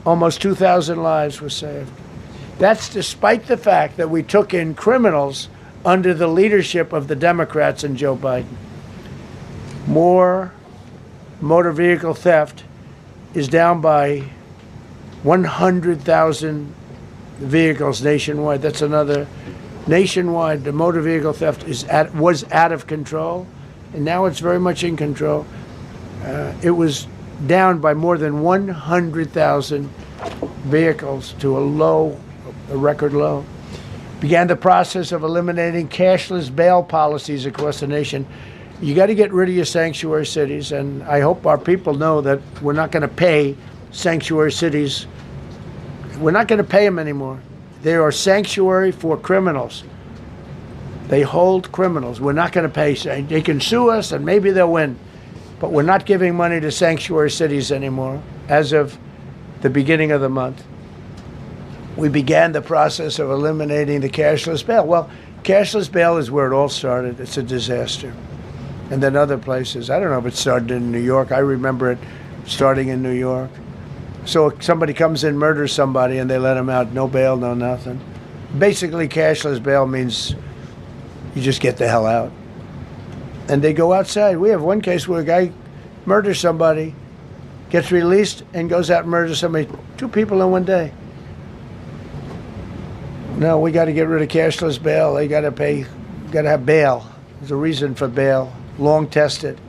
Almost 2,000 lives were saved. That's despite the fact that we took in criminals under the leadership of the Democrats and Joe Biden. More motor vehicle theft is down by 100,000 vehicles nationwide. That's another. Nationwide, the motor vehicle theft was out of control, and now it's very much in control. It was down by more than 100,000 vehicles to a record low. Began the process of eliminating cashless bail policies across the nation. You got to get rid of your sanctuary cities, and I hope our people know that we're not going to pay sanctuary cities. We're not going to pay them anymore. They are sanctuary for criminals. They hold criminals. We're not going to pay. They can sue us, and maybe they'll win. But we're not giving money to sanctuary cities anymore as of the beginning of the month. We began the process of eliminating the cashless bail. Well, cashless bail is where it all started. It's a disaster. And then other places. I don't know if it started in New York. I remember it starting in New York. So somebody comes in, murders somebody, and they let them out. No bail, no nothing. Basically, cashless bail means you just get the hell out. And they go outside. We have one case where a guy murders somebody, gets released, and goes out and murders somebody. 2 people in one day. No, we got to get rid of cashless bail. They got to pay, got to have bail. There's a reason for bail. Long tested.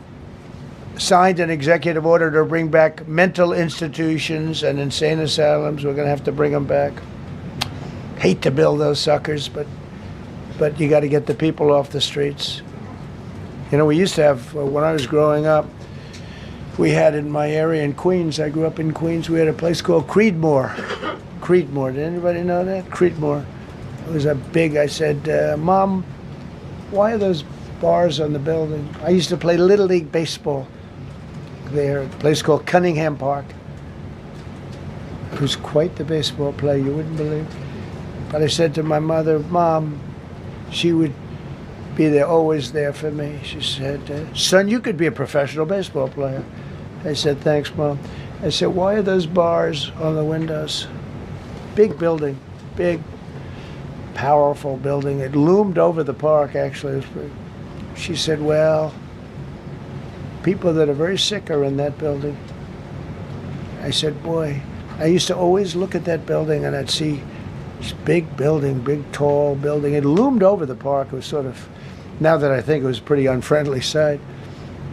Signed an executive order to bring back mental institutions and insane asylums. We're going to have to bring them back. Hate to build those suckers, but you got to get the people off the streets. You know, we used to have, when I was growing up, we had in my area in Queens, I grew up in Queens, we had a place called Creedmoor. Creedmoor, did anybody know that? Creedmoor. It was a big, I said, Mom, why are those bars on the building? I used to play Little League baseball there, a place called Cunningham Park. Who's quite the baseball player, you wouldn't believe. But I said to my mother, Mom, she would be there, always there for me. She said, son, you could be a professional baseball player. I said, thanks, Mom. I said, why are those bars on the windows? Big building, big, powerful building. It loomed over the park, actually. She said, well, people that are very sick are in that building. I said, boy, I used to always look at that building and I'd see this big building, big, tall building. It loomed over the park. It was sort of, now that I think it was a pretty unfriendly sight.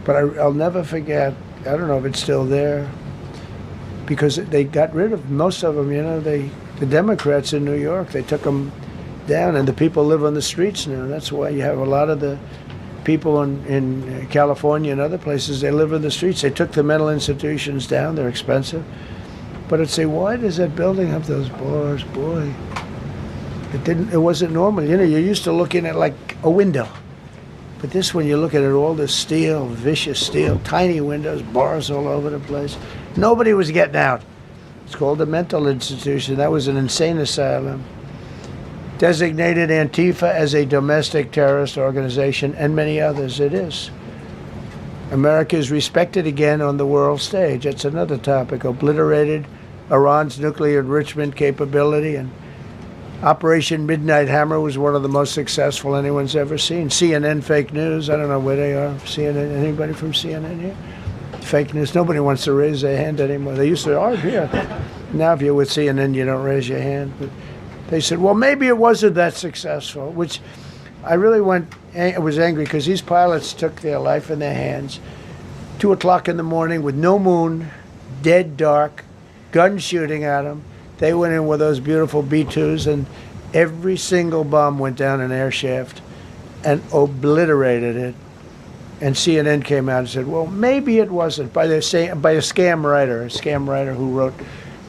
But I'll never forget, I don't know if it's still there, because they got rid of most of them, you know, the Democrats in New York, they took them down, and the people live on the streets now. That's why you have a lot of the people in California and other places, they live in the streets. They took the mental institutions down. They're expensive. But I'd say, why does that building have those bars? Boy, it wasn't normal. You know, you're used to looking at like a window. But this one, you're looking at all this steel, vicious steel, tiny windows, bars all over the place. Nobody was getting out. It's called a mental institution. That was an insane asylum. Designated Antifa as a domestic terrorist organization, and many others. It is. America is respected again on the world stage. That's another topic. Obliterated Iran's nuclear enrichment capability, and Operation Midnight Hammer was one of the most successful anyone's ever seen. CNN fake news. I don't know where they are. CNN. Anybody from CNN here? Fake news. Nobody wants to raise their hand anymore. They used to argue here. Now, if you're with CNN, you don't raise your hand. But they said, well, maybe it wasn't that successful, which I really was angry because these pilots took their life in their hands. 2 o'clock in the morning with no moon, dead dark, guns shooting at them. They went in with those beautiful B-2s, and every single bomb went down an air shaft and obliterated it. And CNN came out and said, well, maybe it wasn't, by a scam writer who wrote,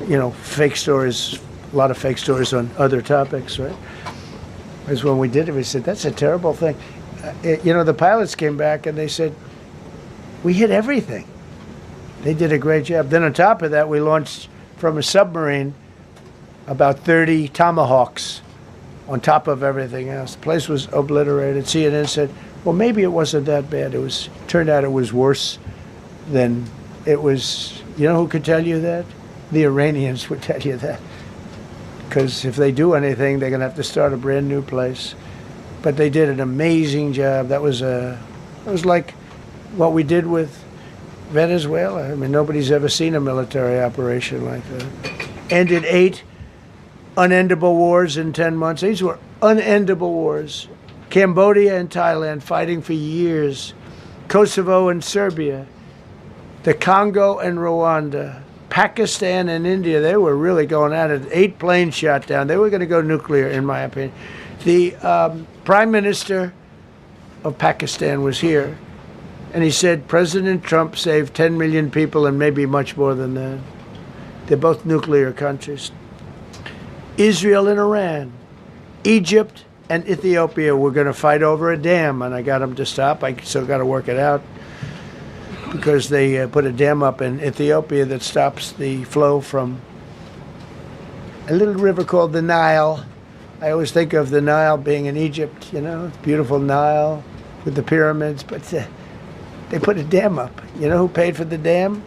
you know, fake stories, a lot of fake stories on other topics, right? Because when we did it, we said, that's a terrible thing. You know, the pilots came back and they said, we hit everything. They did a great job. Then on top of that, we launched from a submarine about 30 Tomahawks on top of everything else. The place was obliterated. CNN said, well, maybe it wasn't that bad. Turned out it was worse than it was. You know who could tell you that? The Iranians would tell you that. Because if they do anything, they're going to have to start a brand new place. But they did an amazing job. It was like what we did with Venezuela. I mean, nobody's ever seen a military operation like that. Ended 8 unendable wars in 10 months. These were unendable wars. Cambodia and Thailand fighting for years. Kosovo and Serbia. The Congo and Rwanda. Pakistan and India, they were really going at it. 8 planes shot down. They were going to go nuclear, in my opinion. The Prime Minister of Pakistan was here, and he said President Trump saved 10 million people and maybe much more than that. They're both nuclear countries. Israel and Iran. Egypt and Ethiopia were going to fight over a dam, and I got them to stop. I still got to work it out, because they put a dam up in Ethiopia that stops the flow from a little river called the Nile. I always think of the Nile being in Egypt, you know, beautiful Nile with the pyramids, but they put a dam up. You know who paid for the dam?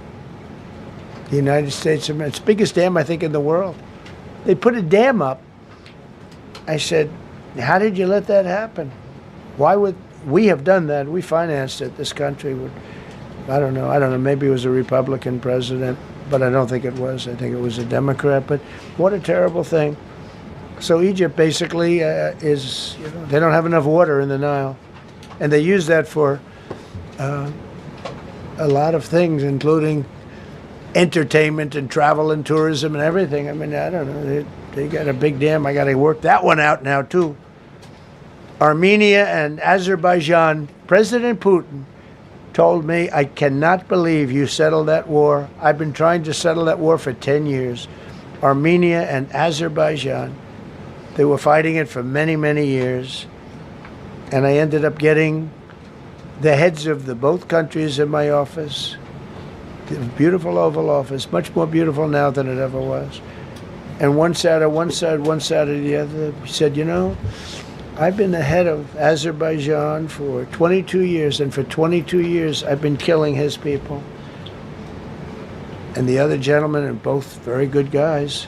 The United States of America. It's the biggest dam, I think, in the world. They put a dam up. I said, how did you let that happen? Why would we have done that? We financed it. This country would. I don't know. Maybe it was a Republican president, but I don't think it was. I think it was a Democrat. But what a terrible thing. So Egypt basically is, you know, they don't have enough water in the Nile. And they use that for a lot of things, including entertainment and travel and tourism and everything. I mean, I don't know. They got a big dam. I got to work that one out now, too. Armenia and Azerbaijan, President Putin told me, I cannot believe you settled that war. I've been trying to settle that war for 10 years. Armenia and Azerbaijan, they were fighting it for many, many years. And I ended up getting the heads of both countries in my office. The beautiful Oval Office, much more beautiful now than it ever was. And one sat at one side, one sat at the other. He said, you know, I've been the head of Azerbaijan for 22 years, and for 22 years I've been killing his people. And the other gentleman, and both very good guys,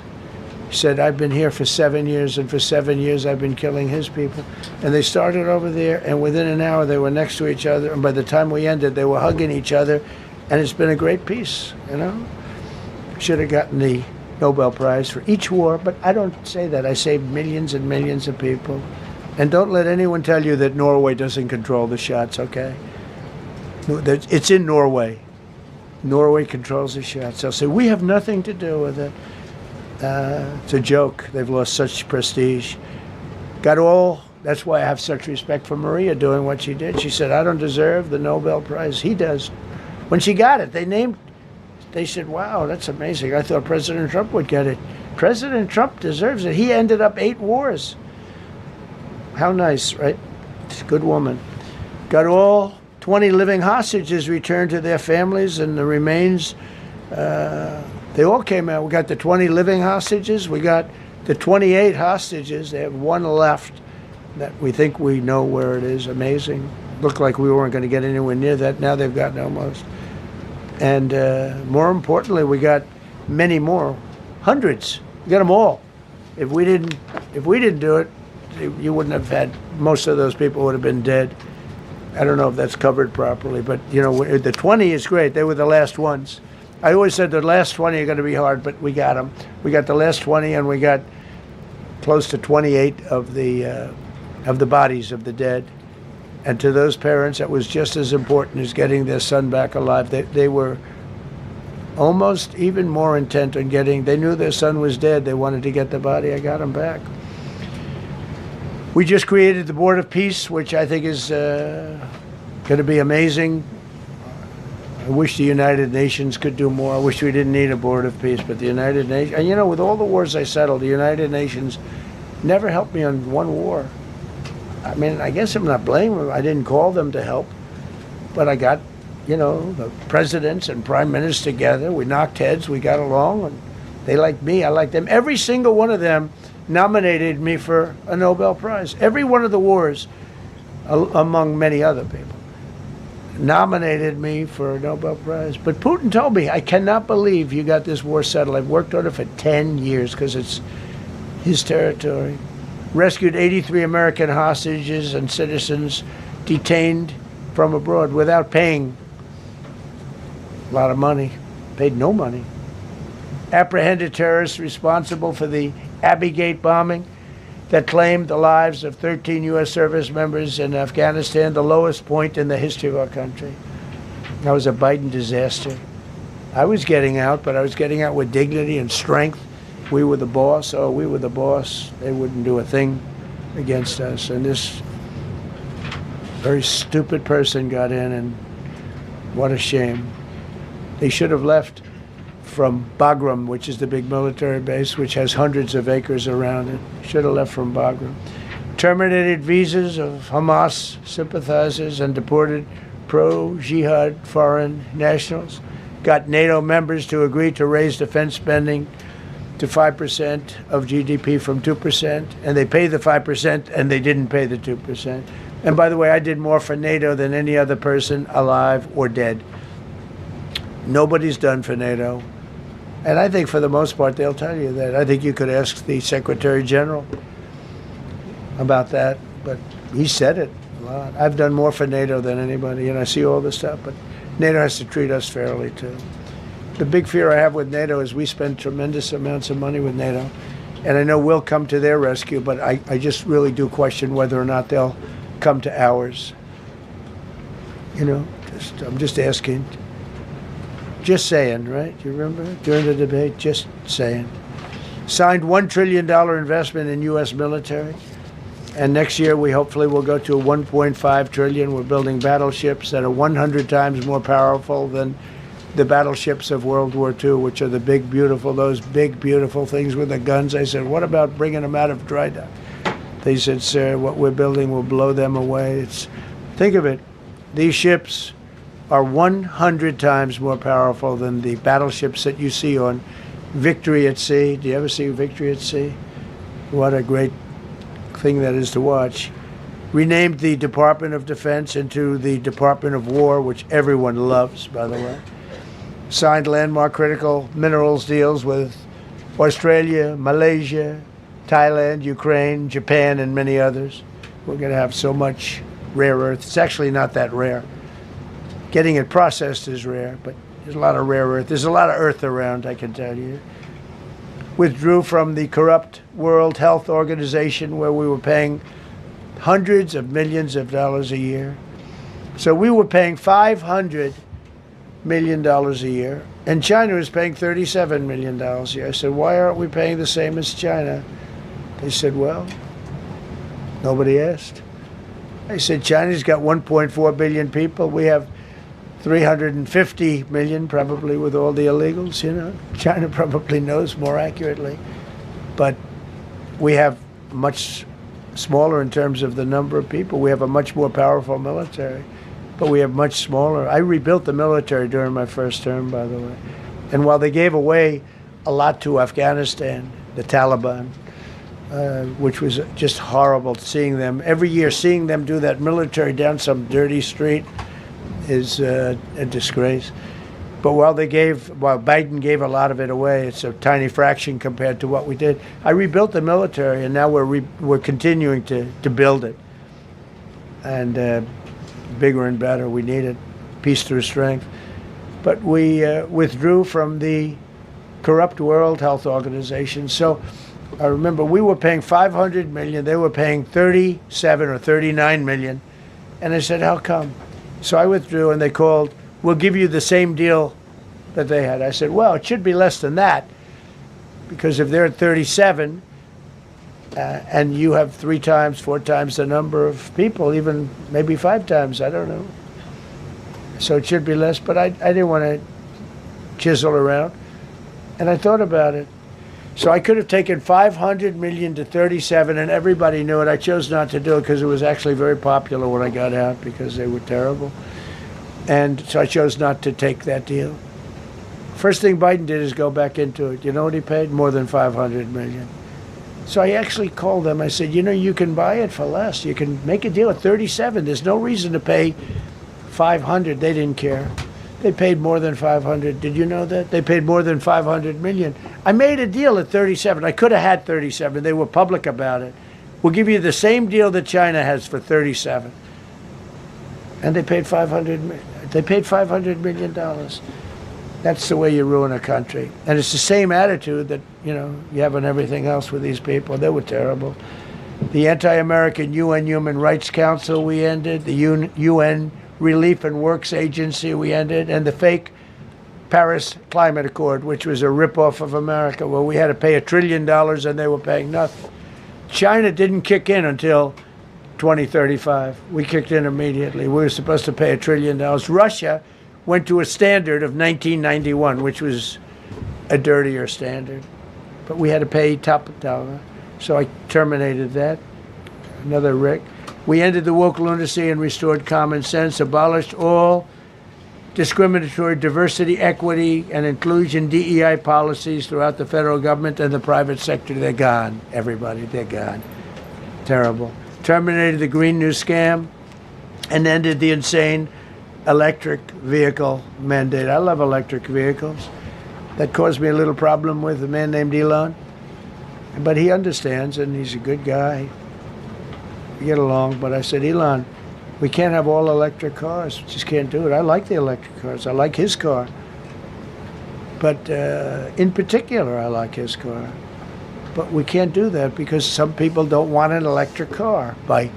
said, I've been here for 7 years, and for 7 years I've been killing his people. And they started over there, and within an hour they were next to each other, and by the time we ended, they were hugging each other, and it's been a great peace, you know? Should have gotten the Nobel Prize for each war, but I don't say that. I saved millions and millions of people. And don't let anyone tell you that Norway doesn't control the shots, okay? It's in Norway. Norway controls the shots. They'll say, we have nothing to do with it. It's a joke. They've lost such prestige. That's why I have such respect for Maria doing what she did. She said, I don't deserve the Nobel Prize. He does. When she got it, they said, wow, that's amazing. I thought President Trump would get it. President Trump deserves it. He ended up 8 wars. How nice, right? She's a good woman. Got all 20 living hostages returned to their families, and the remains, they all came out. We got the 20 living hostages. We got the 28 hostages. They have 1 left that we think we know where it is. Amazing. Looked like we weren't going to get anywhere near that. Now they've gotten almost. And more importantly, we got many more. Hundreds. We got them all. If we didn't do it, you wouldn't have had, most of those people would have been dead. I don't know if that's covered properly, but you know, the 20 is great. They were the last ones. I always said the last 20 are going to be hard, but we got them. We got the last 20, and we got close to 28 of the bodies of the dead. And to those parents, that was just as important as getting their son back alive. They were almost even more intent on they knew their son was dead. They wanted to get the body. I got him back. We just created the Board of Peace, which I think is going to be amazing. I wish the United Nations could do more. I wish we didn't need a Board of Peace, but the United Nations, and you know, with all the wars I settled, the United Nations never helped me on one war. I mean, I guess I'm not blaming them. I didn't call them to help, but I got, you know, the presidents and prime ministers together. We knocked heads. We got along, and they liked me. I liked them. Every single one of them nominated me for a Nobel Prize. Every one of the wars, among many other people. nominated me for a Nobel Prize. But Putin told me, I cannot believe you got this war settled. I've worked on it for 10 years because it's his territory. Rescued 83 American hostages and citizens detained from abroad without paying a lot of money. Paid no money. Apprehended terrorists responsible for the Abbey Gate bombing that claimed the lives of 13 U.S. service members in Afghanistan, the lowest point in the history of our country. That was a Biden disaster. I was getting out, but I was getting out with dignity and strength. We were the boss. Oh, we were the boss. They wouldn't do a thing against us. And this very stupid person got in, and what a shame. They should have left from Bagram, which is the big military base, which has hundreds of acres around it. Should have left from Bagram. Terminated visas of Hamas sympathizers and deported pro-jihad foreign nationals. Got NATO members to agree to raise defense spending to 5% of GDP from 2%, and they pay the 5% and they didn't pay the 2%. And by the way, I did more for NATO than any other person alive or dead. Nobody's done for NATO. And I think for the most part, they'll tell you that. I think you could ask the Secretary General about that, but he said it a lot. I've done more for NATO than anybody, and I see all this stuff, but NATO has to treat us fairly, too. The big fear I have with NATO is we spend tremendous amounts of money with NATO, and I know we'll come to their rescue, but I just really do question whether or not they'll come to ours. You know, I'm just asking. Just saying, right? You remember during the debate? Just saying. Signed $1 trillion investment in U.S. military. And next year, we hopefully will go to a $1.5 trillion. We're building battleships that are 100 times more powerful than the battleships of World War II, which are the big, beautiful, those big, beautiful things with the guns. I said, what about bringing them out of dry dock? They said, sir, what we're building will blow them away. Think of it. These ships are 100 times more powerful than the battleships that you see on Victory at Sea. Do you ever see Victory at Sea? What a great thing that is to watch. Renamed the Department of Defense into the Department of War, which everyone loves, by the way. Signed landmark critical minerals deals with Australia, Malaysia, Thailand, Ukraine, Japan, and many others. We're going to have so much rare earth. It's actually not that rare. Getting it processed is rare, but there's a lot of rare earth. There's a lot of earth around, I can tell you. Withdrew from the corrupt World Health Organization, where we were paying hundreds of millions of dollars a year. So we were paying $500 million a year, and China was paying $37 million a year. I said, why aren't we paying the same as China? They said, well, nobody asked. I said, China's got 1.4 billion people. We have 350 million, probably, with all the illegals, you know. China probably knows more accurately. But we have much smaller in terms of the number of people. We have a much more powerful military, but we have much smaller. I rebuilt the military during my first term, by the way. And while they gave away a lot to Afghanistan, the Taliban, which was just horrible seeing them, every year seeing them do that military down some dirty street, is a disgrace. But while Biden gave a lot of it away, it's a tiny fraction compared to what we did. I rebuilt the military, and now we're continuing to build it. And bigger and better, we need it. Peace through strength. But we withdrew from the corrupt World Health Organization. So I remember we were paying $500 million. They were paying 37 or 39 million. And I said, how come? So I withdrew, and they called, we'll give you the same deal that they had. I said, well, it should be less than that, because if they're at 37 and you have 3 times, 4 times the number of people, even maybe 5 times, I don't know. So it should be less, but I didn't want to chisel around. And I thought about it. So I could have taken 500 million to 37, and everybody knew it. I chose not to do it because it was actually very popular when I got out, because they were terrible. And so I chose not to take that deal. First thing Biden did is go back into it. You know what he paid? More than 500 million. So I actually called them. I said, you know, you can buy it for less. You can make a deal at 37. There's no reason to pay 500, they didn't care. They paid more than 500. Did you know that? They paid more than 500 million. I made a deal at 37. I could have had 37. They were public about it. We'll give you the same deal that China has for 37. And they paid $500 million. That's the way you ruin a country. And it's the same attitude that, you have on everything else with these people. They were terrible. The anti-American UN Human Rights Council we ended, the UN Relief and Works Agency we ended, and the fake Paris Climate Accord, which was a ripoff of America, where we had to pay $1 trillion and they were paying nothing. China didn't kick in until 2035. We kicked in immediately. We were supposed to pay $1 trillion. Russia went to a standard of 1991, which was a dirtier standard. But we had to pay top dollar. So I terminated that. Another Rick. We ended the woke lunacy and restored common sense, abolished all discriminatory diversity, equity, and inclusion DEI policies throughout the federal government and the private sector. They're gone, everybody. They're gone. Terrible. Terminated the Green New Scam and ended the insane electric vehicle mandate. I love electric vehicles. That caused me a little problem with a man named Elon. But he understands, and he's a good guy. We get along. But I said, Elon, we can't have all electric cars. We just can't do it. I like the electric cars. I like his car. But in particular, I like his car. But we can't do that because some people don't want an electric car by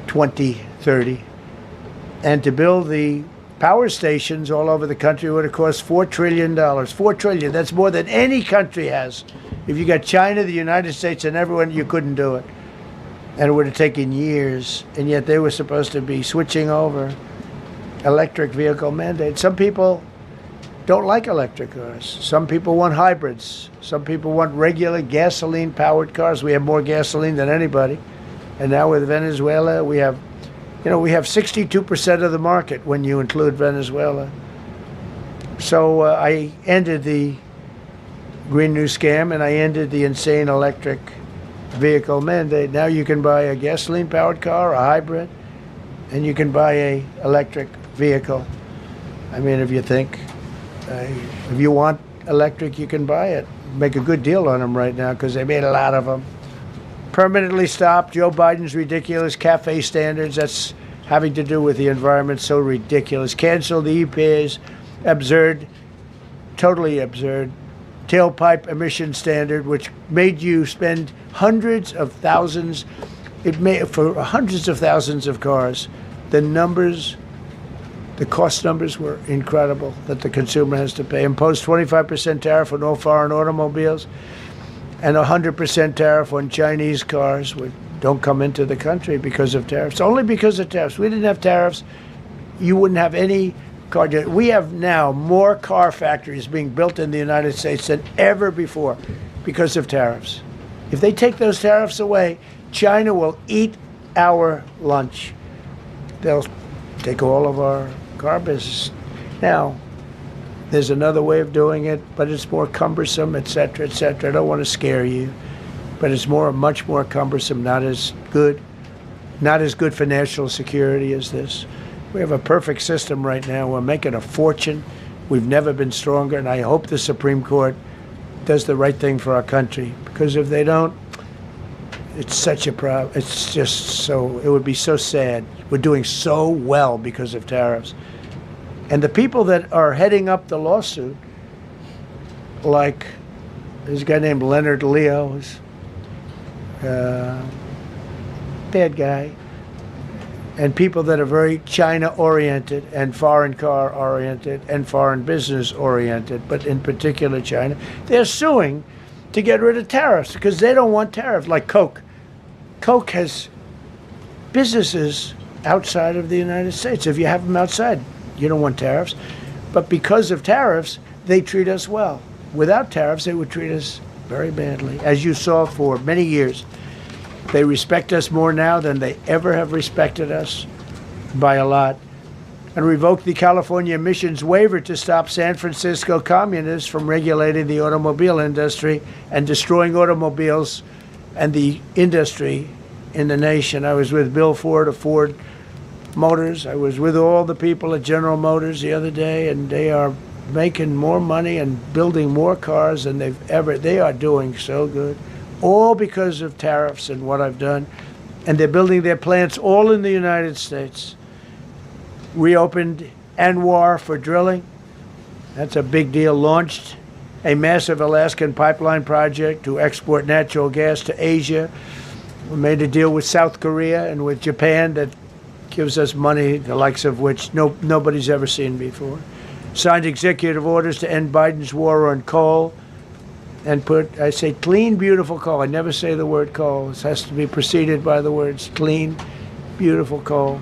2030. And to build the power stations all over the country would have cost $4 trillion. $4 trillion. That's more than any country has. If you got China, the United States, and everyone, you couldn't do it. And it would have taken years. And yet they were supposed to be switching over electric vehicle mandate. Some people don't like electric cars. Some people want hybrids. Some people want regular gasoline-powered cars. We have more gasoline than anybody. And now with Venezuela, we have 62% of the market when you include Venezuela. So I ended the Green New Scam and I ended the insane electric vehicle mandate. Now you can buy a gasoline-powered car, a hybrid, and you can buy a electric vehicle. I mean, if you think, if you want electric, you can buy it. Make a good deal on them right now because they made a lot of them. Permanently stopped Joe Biden's ridiculous CAFE standards. That's having to do with the environment, so ridiculous. Canceled the EPA's absurd, totally absurd, tailpipe emission standard, which made you spend hundreds of thousands. It made for hundreds of thousands of cars. The numbers, the cost numbers were incredible that the consumer has to pay. Imposed 25% tariff on all foreign automobiles and 100% tariff on Chinese cars which don't come into the country because of tariffs. Only because of tariffs. We didn't have tariffs, you wouldn't have any car. We have now more car factories being built in the United States than ever before because of tariffs. If they take those tariffs away, China will eat our lunch. They'll take all of our car business. Now, there's another way of doing it, but it's more cumbersome, et cetera, et cetera. I don't want to scare you, but it's much more cumbersome, not as good for national security as this. We have a perfect system right now. We're making a fortune. We've never been stronger, and I hope the Supreme Court does the right thing for our country, because if they don't, it's such a problem. It's just so, it would be so sad. We're doing so well because of tariffs. And the people that are heading up the lawsuit, like there's a guy named Leonard Leo, who's a bad guy, and people that are very China-oriented and foreign car-oriented and foreign business-oriented, but in particular China, they're suing to get rid of tariffs because they don't want tariffs, like Coke. Coke has businesses outside of the United States. If you have them outside, you don't want tariffs. But because of tariffs, they treat us well. Without tariffs, they would treat us very badly. As you saw for many years, they respect us more now than they ever have respected us, by a lot. And revoked the California emissions waiver to stop San Francisco communists from regulating the automobile industry and destroying automobiles and the industry in the nation. I was with Bill Ford of Ford Motors. I was with all the people at General Motors the other day, and they are making more money and building more cars than they are doing so good, all because of tariffs and what I've done. And they're building their plants all in the United States. Reopened Anwar for drilling. That's a big deal. Launched a massive Alaskan pipeline project to export natural gas to Asia. We made a deal with South Korea and with Japan that gives us money, the likes of which nobody's ever seen before. Signed executive orders to end Biden's war on coal and put, I say clean, beautiful coal. I never say the word coal. This has to be preceded by the words clean, beautiful coal.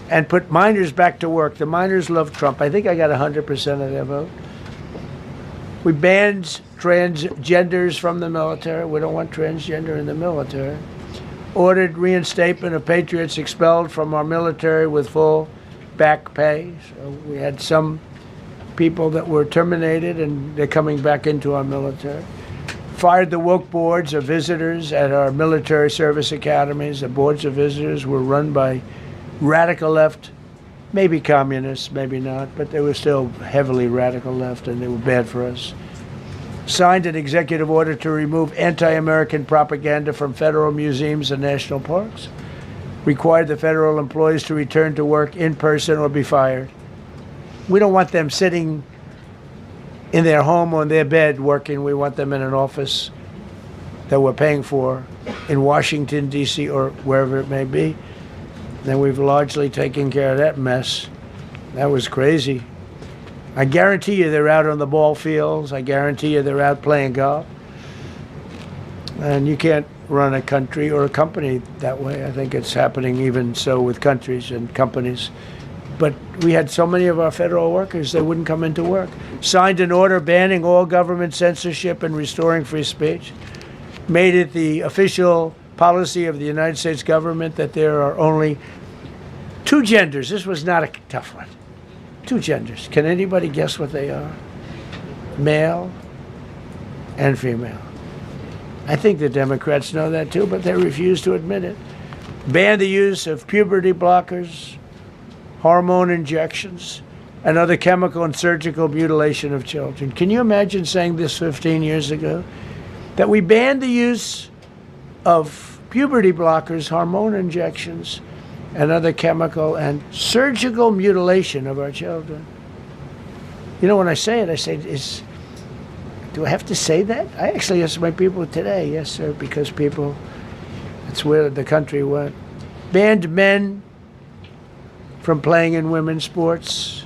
And put miners back to work. The miners love Trump. I think I got 100% of their vote. We banned transgenders from the military. We don't want transgender in the military. Ordered reinstatement of patriots expelled from our military with full back pay. So we had some people that were terminated and they're coming back into our military. Fired the woke boards of visitors at our military service academies. The boards of visitors were run by radical left, maybe communists, maybe not, but they were still heavily radical left and they were bad for us. Signed an executive order to remove anti-American propaganda from federal museums and national parks. Required the federal employees to return to work in person or be fired. We don't want them sitting in their home or in their bed working. We want them in an office that we're paying for in Washington, D.C. or wherever it may be. And we've largely taken care of that mess. That was crazy. I guarantee you they're out on the ball fields. I guarantee you they're out playing golf. And you can't run a country or a company that way. I think it's happening even so with countries and companies. But we had so many of our federal workers, they wouldn't come into work. Signed an order banning all government censorship and restoring free speech. Made it the official policy of the United States government that there are only two genders. This was not a tough one. Two genders. Can anybody guess what they are? Male and female. I think the Democrats know that too, but they refuse to admit it. Ban the use of puberty blockers, hormone injections, and other chemical and surgical mutilation of children. Can you imagine saying this 15 years ago? That we banned the use of puberty blockers, hormone injections, and other chemical and surgical mutilation of our children. You know, when I say it, do I have to say that? I actually asked my people today, yes, sir, because people, that's where the country went. Banned men from playing in women's sports.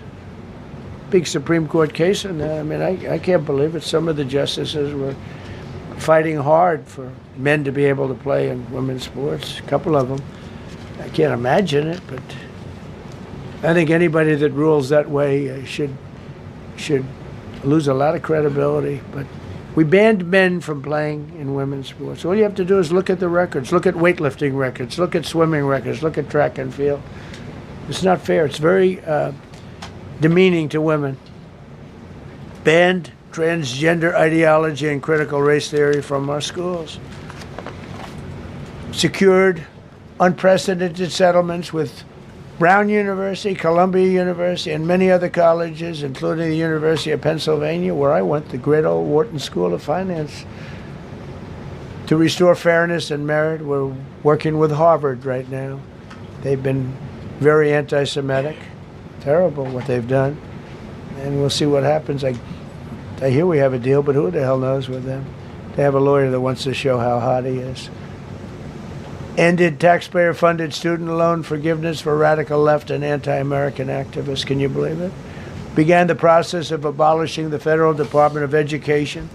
Big Supreme Court case on that. I mean, I can't believe it. Some of the justices were fighting hard for men to be able to play in women's sports, a couple of them. I can't imagine it, but I think anybody that rules that way should lose a lot of credibility. But we banned men from playing in women's sports. All you have to do is look at the records, look at weightlifting records, look at swimming records, look at track and field. It's not fair. It's very demeaning to women. Banned transgender ideology and critical race theory from our schools. Secured unprecedented settlements with Brown University, Columbia University, and many other colleges, including the University of Pennsylvania, where I went, the great old Wharton School of Finance, to restore fairness and merit. We're working with Harvard right now. They've been very anti-Semitic. Terrible what they've done. And we'll see what happens. I hear we have a deal, but who the hell knows with them? They have a lawyer that wants to show how hot he is. Ended taxpayer-funded student loan forgiveness for radical left and anti-American activists. Can you believe it? Began the process of abolishing the Federal Department of Education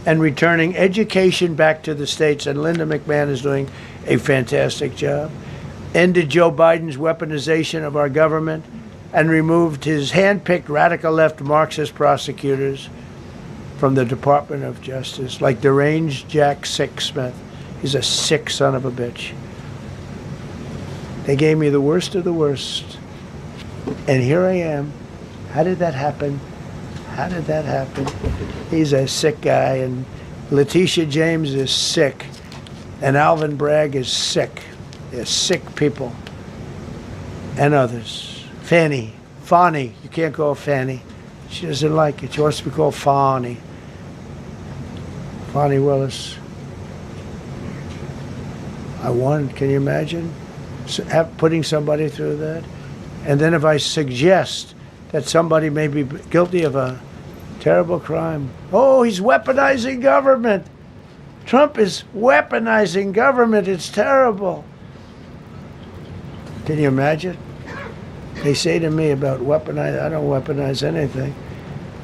and returning education back to the states. And Linda McMahon is doing a fantastic job. Ended Joe Biden's weaponization of our government and removed his hand-picked radical left Marxist prosecutors from the Department of Justice, like deranged Jack Smith. He's a sick son of a bitch. They gave me the worst of the worst. And here I am. How did that happen? How did that happen? He's a sick guy, and Letitia James is sick, and Alvin Bragg is sick. They're sick people. and others. Fani, you can't call her Fanny. She doesn't like it. She wants to be called Fani. Fani Willis. I won. Can you imagine putting somebody through that? And then if I suggest that somebody may be guilty of a terrible crime, oh, he's weaponizing government. Trump is weaponizing government. It's terrible. Can you imagine? They say to me about weaponize, I don't weaponize anything.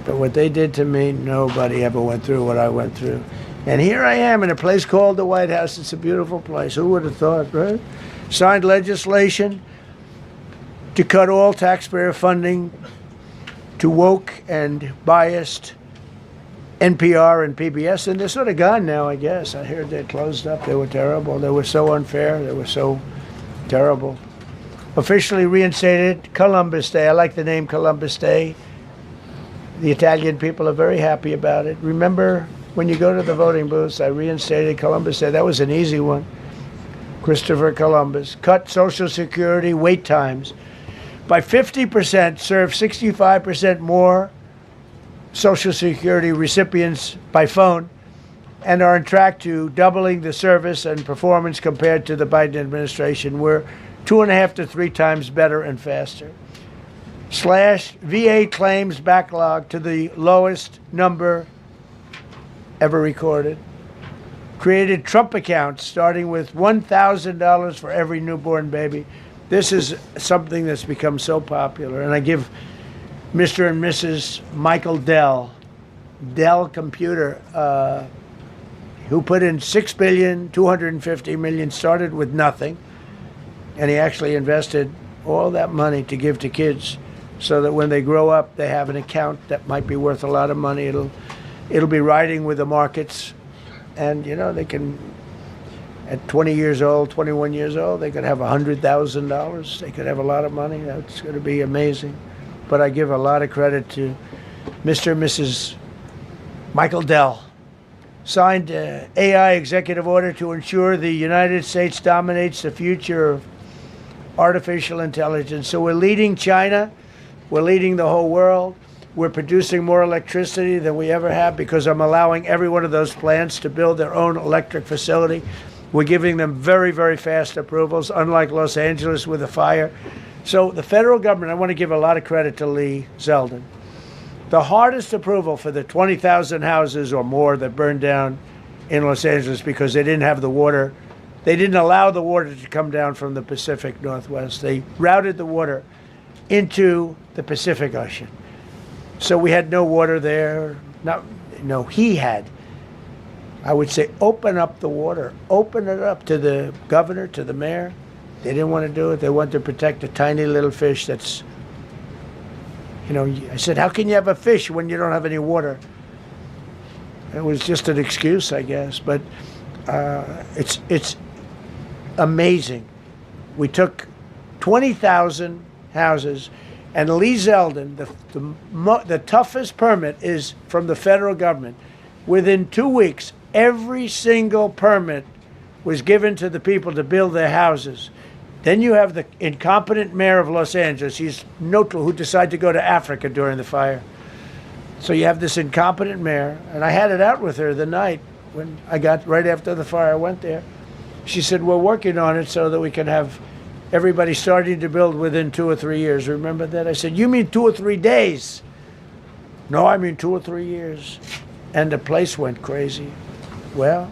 But what they did to me, nobody ever went through what I went through. And here I am in a place called the White House. It's a beautiful place. Who would have thought, right? Signed legislation to cut all taxpayer funding to woke and biased NPR and PBS. And they're sort of gone now, I guess. I heard they closed up. They were terrible. They were so unfair. They were so terrible. Officially reinstated Columbus Day. I like the name Columbus Day. The Italian people are very happy about it. Remember, when you go to the voting booths, I reinstated Columbus Day. That was an easy one. Christopher Columbus. Cut Social Security wait times by 50%, serve 65% more Social Security recipients by phone, and are on track to doubling the service and performance compared to the Biden administration. We're 2.5 to 3 times better and faster. Slashed VA claims backlog to the lowest number ever recorded. Created Trump accounts starting with $1,000 for every newborn baby. This is something that's become so popular. And I give Mr. and Mrs. Michael Dell Computer, who put in $6.25 billion, started with nothing. And he actually invested all that money to give to kids so that when they grow up, they have an account that might be worth a lot of money. It'll be riding with the markets. And, you know, they can, at 20 years old, 21 years old, they could have $100,000. They could have a lot of money. That's going to be amazing. But I give a lot of credit to Mr. and Mrs. Michael Dell. Signed AI executive order to ensure the United States dominates the future of artificial intelligence. So we're leading China. We're leading the whole world. We're producing more electricity than we ever have because I'm allowing every one of those plants to build their own electric facility. We're giving them very, very fast approvals, unlike Los Angeles with a fire. So the federal government, I want to give a lot of credit to Lee Zeldin. The hardest approval for the 20,000 houses or more that burned down in Los Angeles because they didn't have the water. They didn't allow the water to come down from the Pacific Northwest. They routed the water into the Pacific Ocean. So we had no water there. No, he had. I would say open up the water. Open it up to the governor, to the mayor. They didn't want to do it. They wanted to protect a tiny little fish that's, you know, I said, how can you have a fish when you don't have any water? It was just an excuse, I guess. But it's amazing. We took 20,000 houses, and Lee Zeldin, the toughest permit is from the federal government. Within 2 weeks, every single permit was given to the people to build their houses. Then you have the incompetent mayor of Los Angeles. He's neutral, who decided to go to Africa during the fire. So you have this incompetent mayor, and I had it out with her the night when I got, right after the fire, I went there. She said, we're working on it so that we can have everybody starting to build within 2 or 3 years. Remember that? I said, you mean 2 or 3 days? No, I mean 2 or 3 years. And the place went crazy. Well,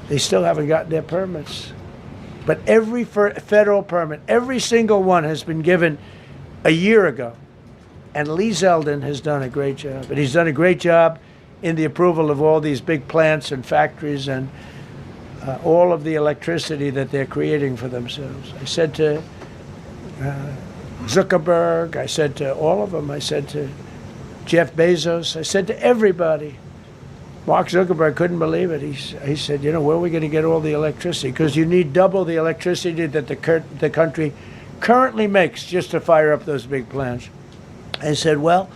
they still haven't gotten their permits. But every federal permit, every single one has been given a year ago. And Lee Zeldin has done a great job. And he's done a great job in the approval of all these big plants and factories and all of the electricity that they're creating for themselves. I said to Zuckerberg, I said to all of them, I said to Jeff Bezos, I said to everybody. Mark Zuckerberg couldn't believe it. He said, you know, where are we going to get all the electricity? Because you need double the electricity that the country currently makes just to fire up those big plants. I said, well,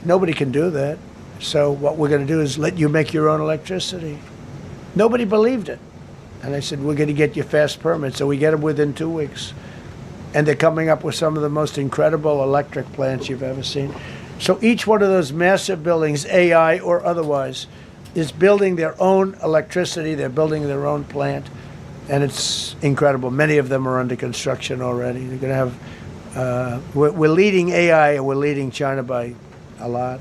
nobody can do that. So what we're going to do is let you make your own electricity. Nobody believed it. And I said, we're going to get you fast permits. So we get them within 2 weeks. and they're coming up with some of the most incredible electric plants you've ever seen. So each one of those massive buildings, AI or otherwise, is building their own electricity. They're building their own plant, and it's incredible. Many of them are under construction already. They're going to have, we're leading AI, and we're leading China by a lot.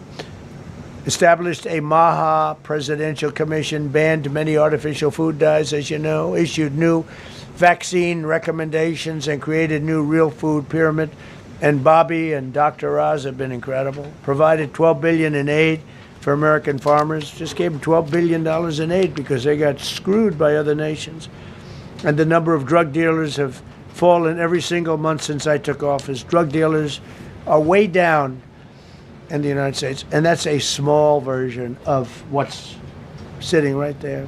Established a MAHA presidential commission, banned many artificial food dyes, as you know, issued new vaccine recommendations, and created new real food pyramid. And Bobby and Dr. Oz have been incredible. Provided $12 billion in aid for American farmers. Just gave them $12 billion in aid because they got screwed by other nations. And the number of drug dealers have fallen every single month since I took office. Drug dealers are way down in the United States, and that's a small version of what's sitting right there.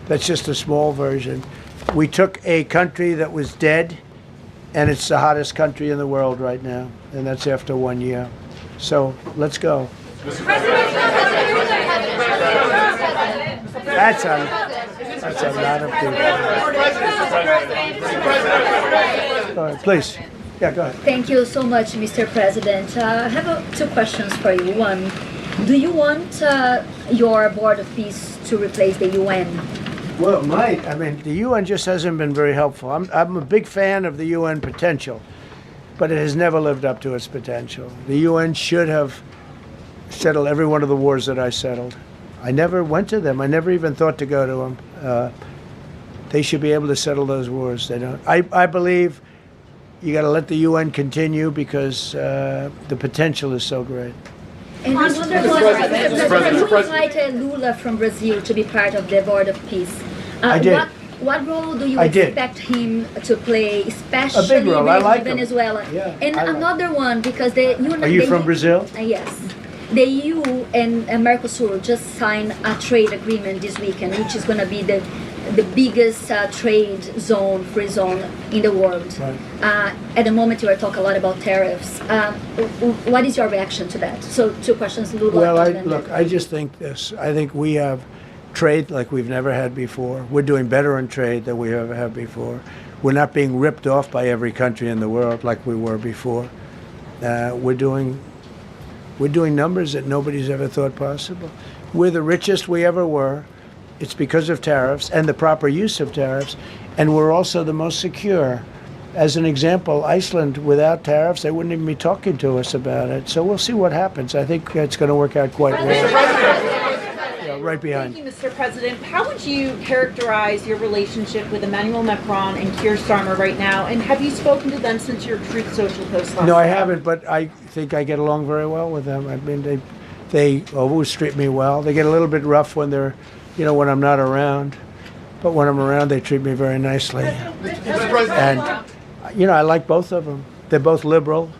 That's just a small version. We took a country that was dead, and it's the hottest country in the world right now, and that's after 1 year. So let's go. That's a lot of people. All right, please. Yeah, go ahead. Thank you so much, Mr. President. I have two questions for you. One, do you want your Board of Peace to replace the UN? Well, it might. I mean, the UN just hasn't been very helpful. I'm a big fan of the UN potential, but it has never lived up to its potential. The UN should have settled every one of the wars that I settled. I never went to them. I never even thought to go to them. They should be able to settle those wars. They don't. I believe you got to let the UN continue because the potential is so great. And I wonder, you invited Lula from Brazil to be part of the Board of Peace. I did. What role do you expect him to play, especially a big role. I like Venezuela? Yeah, and another one, because the Are you from Brazil? Yes. The EU and Mercosur just signed a trade agreement this weekend, which is going to be the biggest trade zone, free zone in the world. Right. At the moment, you are talking a lot about tariffs. What is your reaction to that? So, two questions, Lula. Well, I just think this. I think we have trade like we've never had before. We're doing better in trade than we ever have before. We're not being ripped off by every country in the world like we were before. We're doing numbers that nobody's ever thought possible. We're the richest we ever were. It's because of tariffs and the proper use of tariffs, and we're also the most secure. As an example, Iceland, without tariffs, they wouldn't even be talking to us about it. So we'll see what happens. I think it's going to work out quite well. Yeah, right behind. Thank you, Mr. President. How would you characterize your relationship with Emmanuel Macron and Keir Starmer right now? And have you spoken to them since your Truth Social post last No, I night? haven't, but I think I get along very well with them. I mean, they always treat me well. They get a little bit rough when they're, when I'm not around. But when I'm around, they treat me very nicely. And, I like both of them. They're both liberal.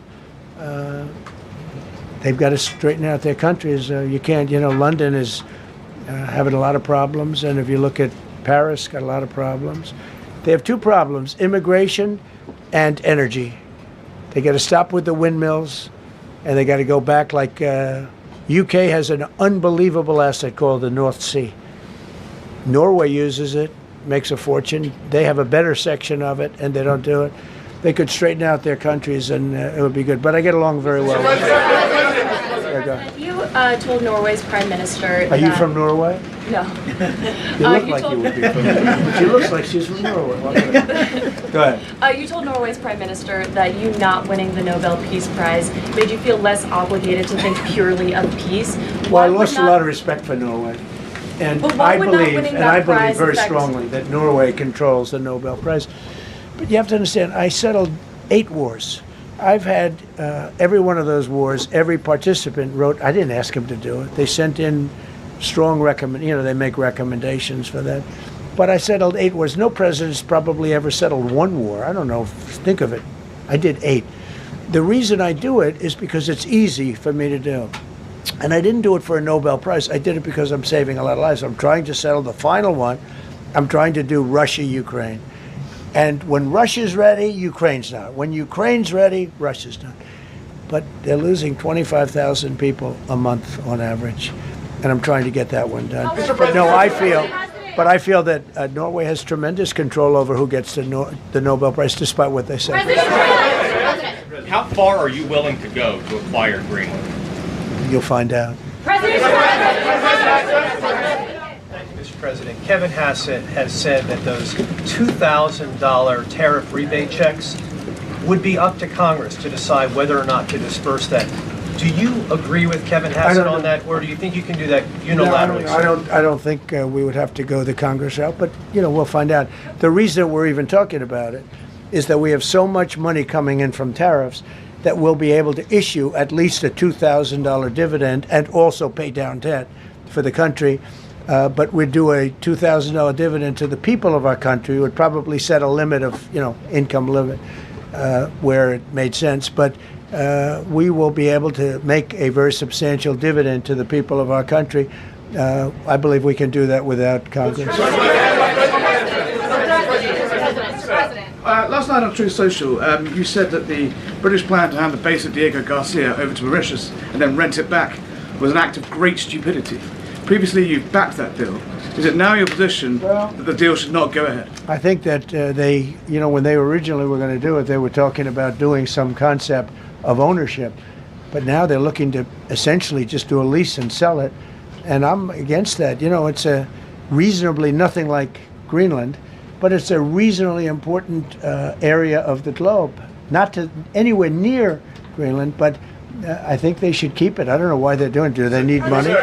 They've got to straighten out their countries. You can't, London is having a lot of problems. And if you look at Paris, got a lot of problems. They have two problems, immigration and energy. They got to stop with the windmills, and they got to go back like UK has an unbelievable asset called the North Sea. Norway uses it, makes a fortune. They have a better section of it, and they don't do it. They could straighten out their countries, and it would be good. But I get along very well with them. You told Norway's prime minister. Are you from Norway? No. You look like you would be from Norway. She looks like she's from Norway. Go ahead. You told Norway's prime minister that you not winning the Nobel Peace Prize made you feel less obligated to think purely of peace. Well, I lost a lot of respect for Norway. And I believe very strongly that Norway controls the Nobel Prize. But you have to understand, I settled 8 wars. I've had every one of those wars, every participant wrote, I didn't ask him to do it. They sent in strong they make recommendations for that. But I settled 8 wars. No president's probably ever settled 1 war. I don't know, think of it. I did 8. The reason I do it is because it's easy for me to do. And I didn't do it for a Nobel Prize. I did it because I'm saving a lot of lives. I'm trying to settle the final one. I'm trying to do Russia-Ukraine. And when Russia's ready, Ukraine's not. When Ukraine's ready, Russia's not. But they're losing 25,000 people a month on average. And I'm trying to get that one done. But no, I feel that Norway has tremendous control over who gets the Nobel Prize, despite what they say. how far are you willing to go to acquire Greenland? You'll find out. Mr. President, Kevin Hassett has said that those $2,000 tariff rebate checks would be up to Congress to decide whether or not to disperse that. Do you agree with Kevin Hassett on that, or do you think you can do that unilaterally? No, I don't think we would have to go the Congress route, but we'll find out. The reason we're even talking about it is that we have so much money coming in from tariffs that we'll be able to issue at least a $2,000 dividend and also pay down debt for the country. But we'd do a $2,000 dividend to the people of our country. Would probably set a limit of income limit where it made sense, but we will be able to make a very substantial dividend to the people of our country. I believe we can do that without Congress. Last night on Truth Social, you said that the British plan to hand the base at Diego Garcia over to Mauritius and then rent it back was an act of great stupidity. Previously, you backed that deal. Is it now your position that the deal should not go ahead? I think that they, when they originally were going to do it, they were talking about doing some concept of ownership. But now they're looking to essentially just do a lease and sell it. And I'm against that. It's a reasonably nothing like Greenland, but it's a reasonably important area of the globe. Not to anywhere near Greenland, but I think they should keep it. I don't know why they're doing it. Do they need money?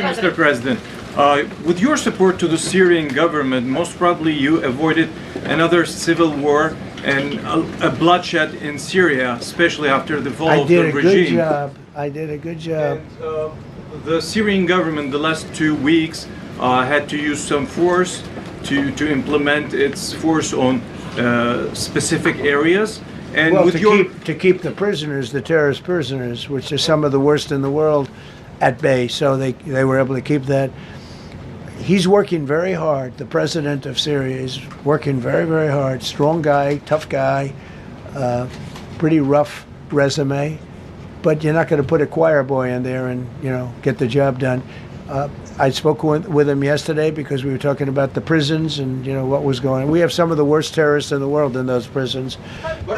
Mr. President, with your support to the Syrian government, most probably you avoided another civil war and a bloodshed in Syria, especially after the fall of the regime. I did a good job. And, the Syrian government, the last 2 weeks, had to use some force to implement its force on specific areas. And well, with to keep the prisoners, the terrorist prisoners, which are some of the worst in the world, at bay, so they were able to keep that. He's working very hard. The president of Syria is working very, very hard. Strong guy, tough guy, pretty rough resume, but you're not going to put a choir boy in there and get the job done. I spoke with him yesterday because we were talking about the prisons and what was going on. We have some of the worst terrorists in the world in those prisons,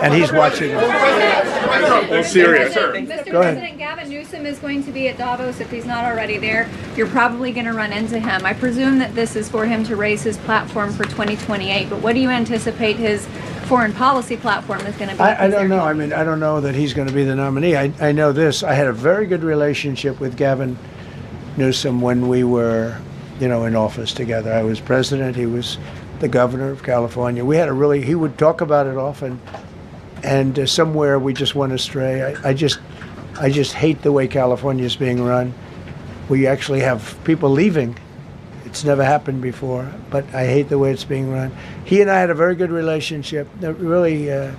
and he's watching them. Syria. Mr. President, Gavin Newsom is going to be at Davos if he's not already there. You're probably going to run into him. I presume that this is for him to raise his platform for 2028, but what do you anticipate his foreign policy platform is going to be? I don't know. I mean, I don't know that he's going to be the nominee. I know this. I had a very good relationship with Gavin Newsom when we were, in office together. I was president. He was the governor of California. We had he would talk about it often, and somewhere we just went astray. I just hate the way California is being run. We actually have people leaving. It's never happened before, but I hate the way it's being run. He and I had a very good relationship, really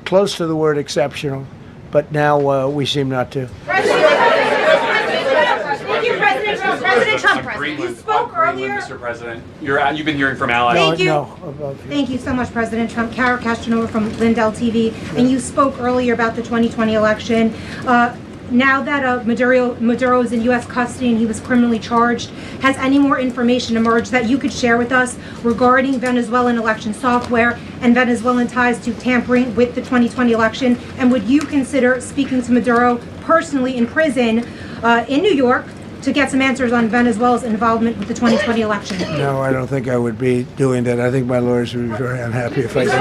close to the word exceptional, but now we seem not to. President Trump, you spoke earlier. Mr. President, you've been hearing from allies. Thank you. Thank you so much, President Trump. Kara Castanova from Lindell TV. And you spoke earlier about the 2020 election. Now that Maduro is in U.S. custody and he was criminally charged, has any more information emerged that you could share with us regarding Venezuelan election software and Venezuelan ties to tampering with the 2020 election? And would you consider speaking to Maduro personally in prison in New York to get some answers on Venezuela's involvement with the 2020 election? No, I don't think I would be doing that. I think my lawyers would be very unhappy if I did.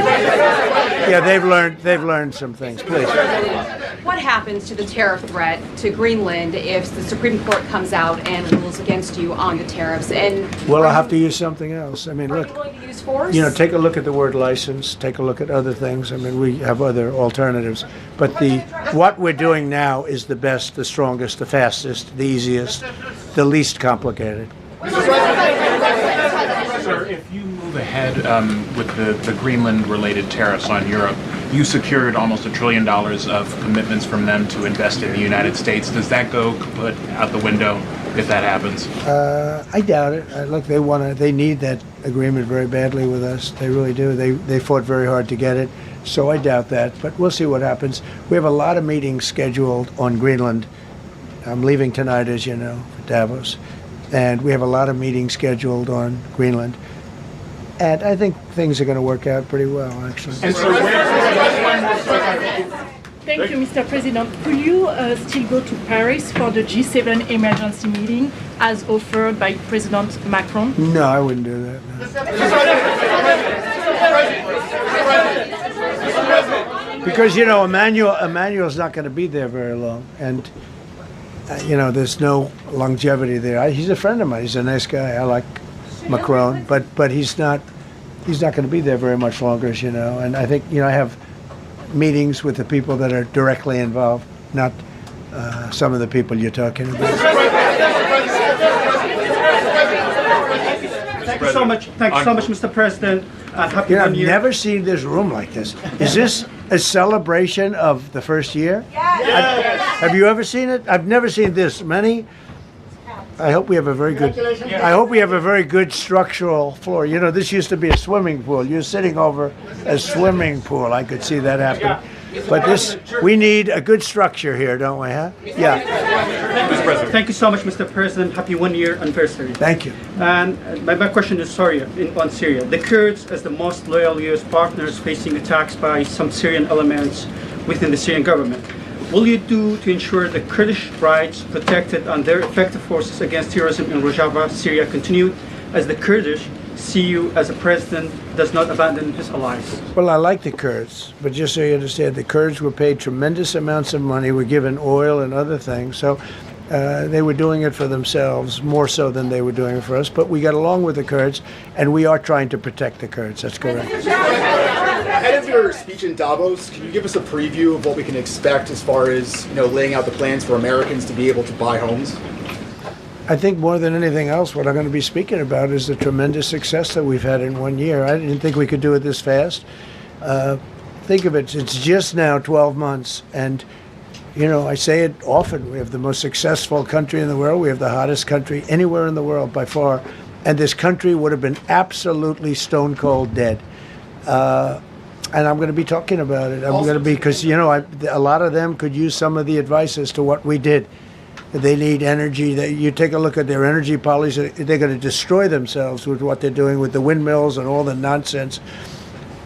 Yeah, they've learned some things. Please. What happens to the tariff threat to Greenland if the Supreme Court comes out and rules against you on the tariffs? And well, I'll have to use something else. I mean, look, are you going to use force? Take a look at the word license. Take a look at other things. I mean, we have other alternatives. But what we're doing now is the best, the strongest, the fastest, the easiest, the least complicated. Sir, if you move ahead with the Greenland-related tariffs on Europe, you secured almost $1 trillion of commitments from them to invest in the United States. Does that go kaput out the window if that happens? I doubt it. Look, they need that agreement very badly with us. They really do. They fought very hard to get it. So I doubt that. But we'll see what happens. We have a lot of meetings scheduled on Greenland. I'm leaving tonight, as you know, for Davos. And we have a lot of meetings scheduled on Greenland. And I think things are going to work out pretty well, actually. And so Thank you, Mr. President. Will you still go to Paris for the G7 emergency meeting as offered by President Macron? No, I wouldn't do that. No. Because, you know, Emmanuel's not going to be there very long. And, you know, there's no longevity there. He's a friend of mine. He's a nice guy. I like Macron. But he's not going to be there very much longer, as you know. And I think, you know, I have meetings with the people that are directly involved, not some of the people you're talking about. Thank you so much. Thank you so much, Mr. President. Happy You know, New I've Year. never seen this room like this. Is this a celebration of the first year? Yes. Have you ever seen it? I've never seen this many. I hope we have a very good. I hope we have a very good structural floor. You know, this used to be a swimming pool. You're sitting over a swimming pool. I could see that happen. But we need a good structure here, don't we? Huh? Yeah. Thank you so much, Mr. President. Happy 1 year anniversary. Thank you. And my question is on Syria. The Kurds, as the most loyal U.S. partners, facing attacks by some Syrian elements within the Syrian government. Will you do to ensure the Kurdish rights protected and their effective forces against terrorism in Rojava, Syria continue, as the Kurdish see you as a president does not abandon his allies? Well, I like the Kurds, but just so you understand, the Kurds were paid tremendous amounts of money, were given oil and other things, so they were doing it for themselves, more so than they were doing it for us, but we got along with the Kurds, and we are trying to protect the Kurds. That's correct. Ahead of your speech in Davos, can you give us a preview of what we can expect as far as, you know, laying out the plans for Americans to be able to buy homes? I think more than anything else, what I'm going to be speaking about is the tremendous success that we've had in 1 year. I didn't think we could do it this fast. Think of it, it's just now 12 months, and you know, I say it often, we have the most successful country in the world, we have the hottest country anywhere in the world by far, and this country would have been absolutely stone cold dead. And I'm going to be talking about it. I'm going to be, because, you know, a lot of them could use some of the advice as to what we did. They need energy. You take a look at their energy policy, they're going to destroy themselves with what they're doing with the windmills and all the nonsense.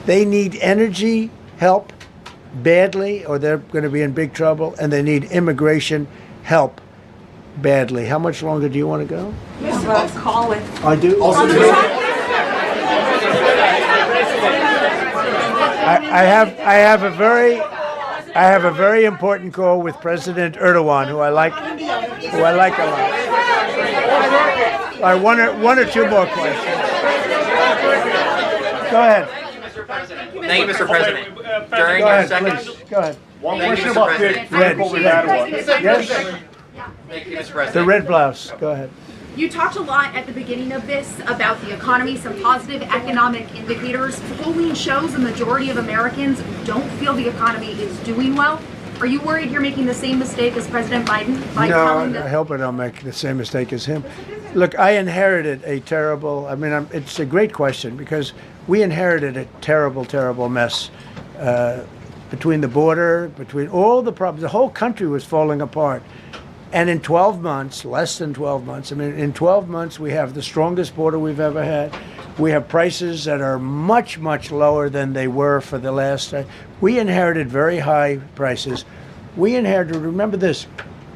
They need energy help badly, or they're going to be in big trouble, and they need immigration help badly. How much longer do you want to go? Call it. I do. I have a very important call with President Erdogan, who I like a lot. All right, one or two more questions. Go ahead. Thank you, Mr. President. During your second, please. Go ahead. One question about the Red. Yes. Thank you, Mr. President. The red blouse. Go ahead. You talked a lot at the beginning of this about the economy, some positive economic indicators. Polling shows the majority of Americans don't feel the economy is doing well. Are you worried you're making the same mistake as President Biden by telling I hope I don't make the same mistake as him. Look, I inherited a terrible, it's a great question, because we inherited a terrible, terrible mess between the border, between all the problems. The whole country was falling apart. And in 12 months, less than 12 months, in 12 months, we have the strongest border we've ever had. We have prices that are much, much lower than they were for the last time. We inherited very high prices. We inherited, remember this,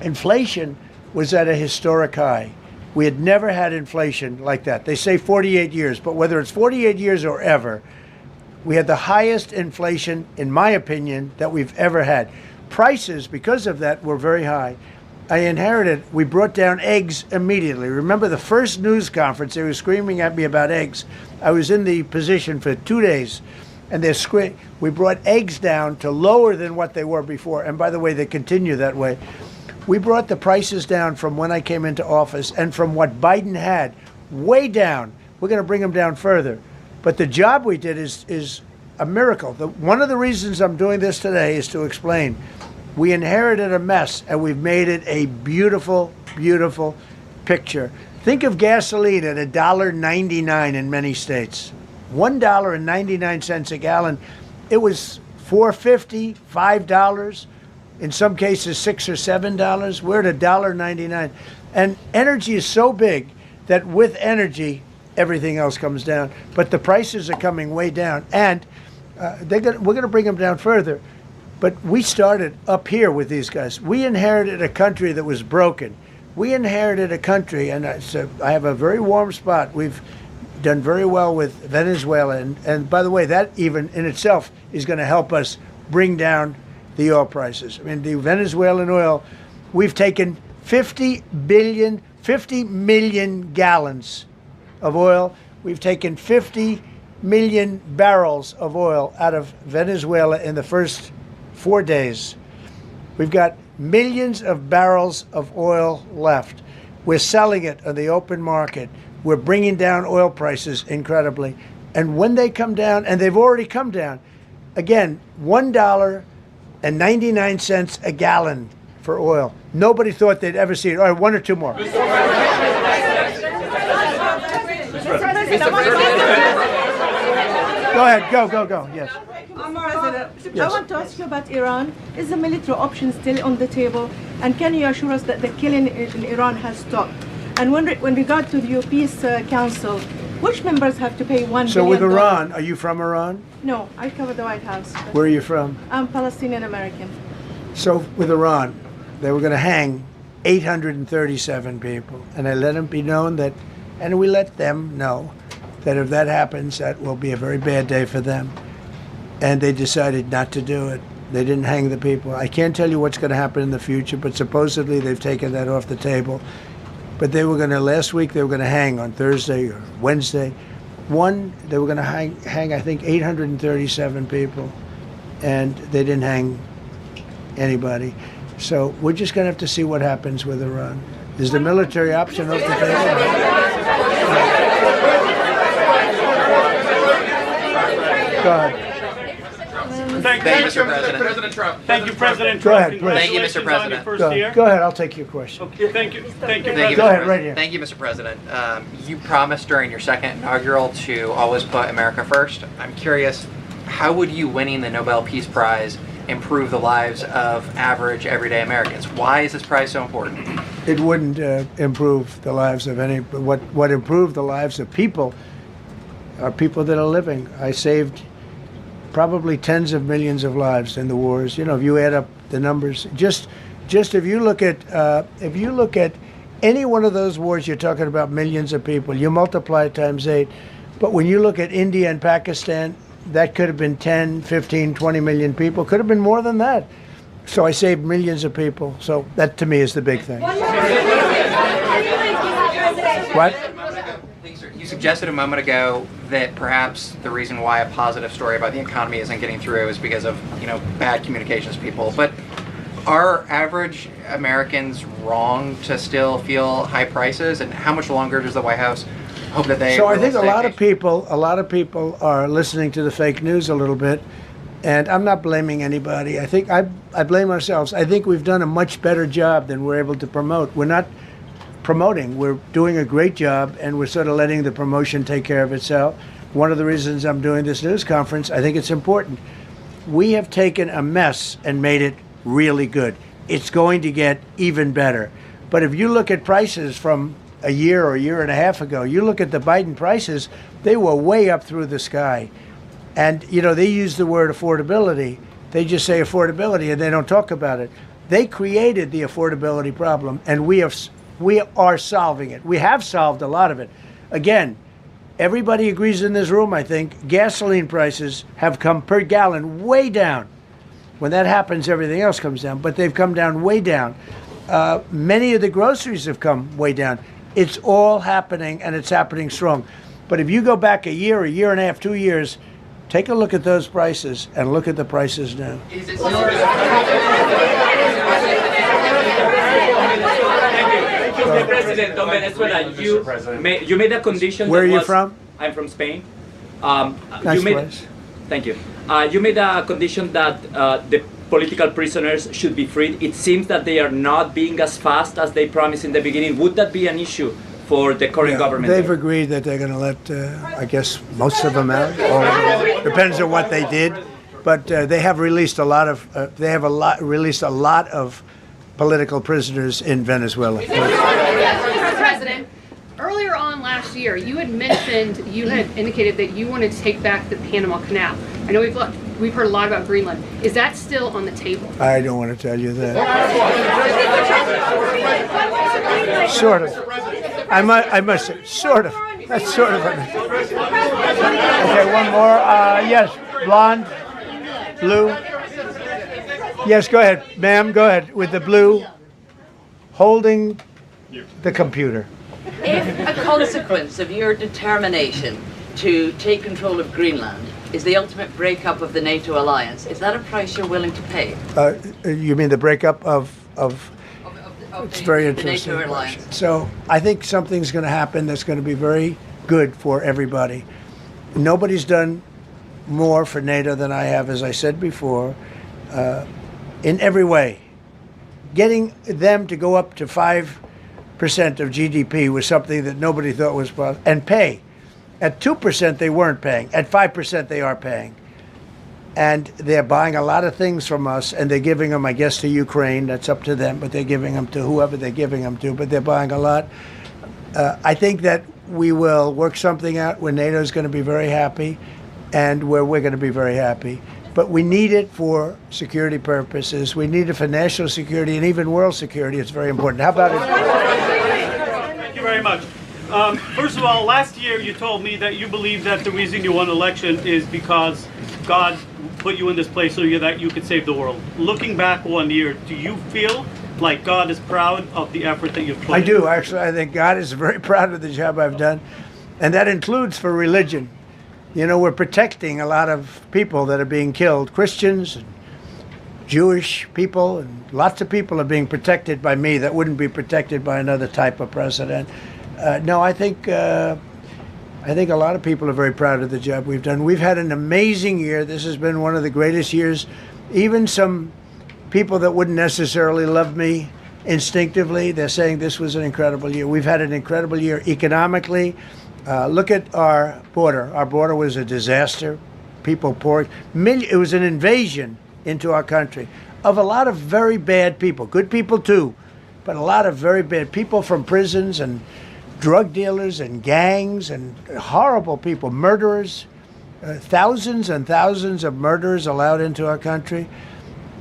inflation was at a historic high. We had never had inflation like that. They say 48 years, but whether it's 48 years or ever, we had the highest inflation, in my opinion, that we've ever had. Prices, because of that, were very high. I inherited, we brought down eggs immediately. Remember the first news conference, they were screaming at me about eggs. I was in the position for 2 days, and they're screaming. We brought eggs down to lower than what they were before. And by the way, they continue that way. We brought the prices down from when I came into office and from what Biden had, way down. We're going to bring them down further. But the job we did is a miracle. One of the reasons I'm doing this today is to explain. We inherited a mess, and we've made it a beautiful, beautiful picture. Think of gasoline at $1.99 in many states. $1.99 a gallon. It was $4.50, $5, in some cases $6 or $7. We're at $1.99. And energy is so big that with energy, everything else comes down. But the prices are coming way down, and we're going to bring them down further. But we started up here with these guys. We inherited a country that was broken. We inherited a country, and I have a very warm spot. We've done very well with Venezuela, and by the way, that even in itself is going to help us bring down the oil prices. I mean, the Venezuelan oil, we've taken 50 million gallons of oil. We've taken 50 million barrels of oil out of Venezuela in the first 4 days. We've got millions of barrels of oil left. We're selling it on the open market. We're bringing down oil prices incredibly. And when they come down, and they've already come down, again, $1.99 a gallon for oil. Nobody thought they'd ever see it. All right, one or two more. Go ahead, go, yes. President, I want to ask you about Iran. Is the military option still on the table? And can you assure us that the killing in Iran has stopped? And when regard to the Peace Council, which members have to pay $1 billion? So with Iran, are you from Iran? No, I cover the White House. Where are you from? I'm Palestinian American. So with Iran, they were going to hang 837 people. And I let them be known that, and we let them know that if that happens, that will be a very bad day for them. And they decided not to do it. They didn't hang the people. I can't tell you what's going to happen in the future, but supposedly they've taken that off the table. But they were going to, last week, they were going to hang on Thursday or Wednesday. They were going to hang, I think, 837 people. And they didn't hang anybody. So we're just going to have to see what happens with Iran. Is the military option off the table? Go ahead. Thank you, Mr. President. Trump. Thank you, President Go Trump. ahead, please. Thank you, Mr. President. Go ahead, I'll take your question. Okay, thank you. Thank you, Thank you, Go Mr. ahead, President. right here. Thank you, Mr. President. You promised during your second inaugural to always put America first. I'm curious, how would you winning the Nobel Peace Prize improve the lives of average, everyday Americans? Why is this prize so important? It wouldn't improve the lives of any. What improved the lives of people are people that are living. I saved probably tens of millions of lives in the wars. You know, if you add up the numbers, just if you look at any one of those wars, you're talking about millions of people. You multiply it times 8. But when you look at India and Pakistan, that could have been 10, 15, 20 million people. Could have been more than that. So I saved millions of people. So that to me is the big thing. What? You suggested a moment ago that perhaps the reason why a positive story about the economy isn't getting through is because of, bad communications people. But are average Americans wrong to still feel high prices? And how much longer does the White House hope that they? So I think a lot of people are listening to the fake news a little bit, and I'm not blaming anybody. I think I blame ourselves. I think we've done a much better job than we're able to promote. We're not promoting. We're doing a great job, and we're sort of letting the promotion take care of itself. One of the reasons I'm doing this news conference, I think it's important. We have taken a mess and made it really good. It's going to get even better. But if you look at prices from a year or a year and a half ago, you look at the Biden prices, they were way up through the sky. And, they use the word affordability. They just say affordability and they don't talk about it. They created the affordability problem, and we are solving it. We have solved a lot of it. Again, everybody agrees in this room, I think, gasoline prices have come per gallon way down. When that happens, everything else comes down, but they've come down way down. Many of the groceries have come way down. It's all happening, and it's happening strong. But if you go back a year and a half, 2 years, take a look at those prices and look at the prices now. Mr. President of Venezuela, you made a condition. Where are you from? I'm from Spain. Nice place. Thank you. You made a condition that the political prisoners should be freed. It seems that they are not being as fast as they promised in the beginning. Would that be an issue for the current government? They've agreed that they're going to let, I guess, most of them out. Depends on what they did, but they have released a lot of. Released a lot of political prisoners in Venezuela. Mr. President, earlier on last year, year, you had mentioned, you had indicated that you wanted to take back the Panama Canal. I know we've heard a lot about Greenland. Is that still on the table? I don't want to tell you that. Sort of. I must say, sort of. That's sort of it. Okay, one more. Yes, blonde, blue. Yes, go ahead, ma'am. Go ahead with the blue, holding the computer. If a consequence of your determination to take control of Greenland is the ultimate breakup of the NATO alliance, is that a price you're willing to pay? You mean the breakup of it's very the interesting. NATO alliance. So I think something's going to happen that's going to be very good for everybody. Nobody's done more for NATO than I have, as I said before, in every way. Getting them to go up to 5% of GDP was something that nobody thought was possible, and pay. At 2% they weren't paying. At 5% they are paying. And they're buying a lot of things from us, and they're giving them, I guess, to Ukraine. That's up to them, but they're giving them to whoever they're giving them to, but they're buying a lot. I think that we will work something out where NATO is going to be very happy and where we're going to be very happy. But we need it for security purposes. We need it for national security and even world security. It's very important. How about it? Thank you very much. First of all, last year you told me that you believe that the reason you won an election is because God put you in this place so that you could save the world. Looking back 1 year, do you feel like God is proud of the effort that you've put in? I do, actually. I think God is very proud of the job I've done. And that includes for religion. You know, we're protecting a lot of people that are being killed. Christians and Jewish people, and lots of people are being protected by me that wouldn't be protected by another type of president. No, I think a lot of people are very proud of the job we've done. We've had an amazing year. This has been one of the greatest years. Even some people that wouldn't necessarily love me instinctively, they're saying this was an incredible year. We've had an incredible year economically. Look at our border. Our border was a disaster. People poured. It was an invasion into our country of a lot of very bad people. Good people too, but a lot of very bad people from prisons and drug dealers and gangs and horrible people, murderers, thousands and thousands of murderers allowed into our country.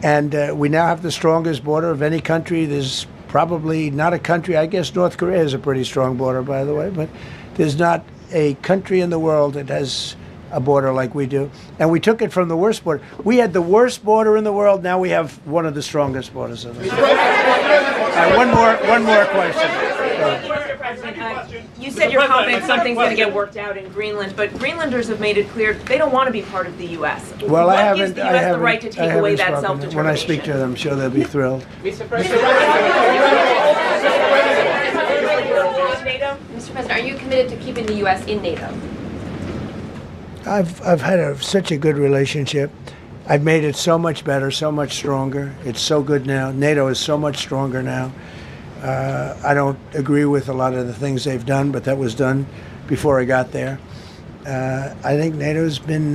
And we now have the strongest border of any country. There's probably not a country, I guess North Korea has a pretty strong border, by the way, but there's not a country in the world that has a border like we do. And we took it from the worst border. We had the worst border in the world. Now we have one of the strongest borders in the world. One more question. You said you're confident something's going to get worked out in Greenland, but Greenlanders have made it clear they don't want to be part of the U.S. Well, what gives the U.S. the right to take away that self-determination? When I speak to them, I'm sure they'll be thrilled. Mr. President, are you committed to keeping the U.S. in NATO? I've had such a good relationship. I've made it so much better, so much stronger. It's so good now. NATO is so much stronger now. I don't agree with a lot of the things they've done, but that was done before I got there. I think NATO's been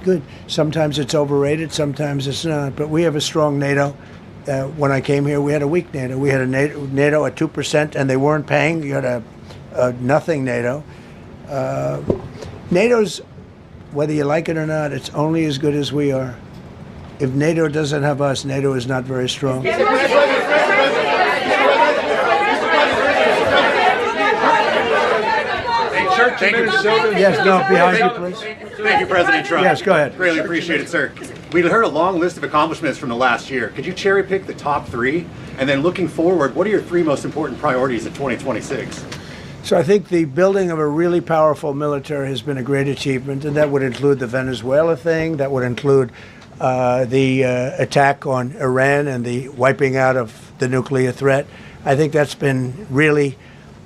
good. Sometimes it's overrated, sometimes it's not. But we have a strong NATO. When I came here, we had a weak NATO. We had a NATO at 2%, and they weren't paying. You had a nothing NATO. NATO's, whether you like it or not, it's only as good as we are. If NATO doesn't have us, NATO is not very strong. Thank you. Yes, no, behind you, please. Thank you, President Trump. Yes, go ahead. Really appreciate it, sir. We heard a long list of accomplishments from the last year. Could you cherry pick the top 3? And then looking forward, what are your 3 most important priorities in 2026? So I think the building of a really powerful military has been a great achievement, and that would include the Venezuela thing, that would include the attack on Iran and the wiping out of the nuclear threat. I think that's been really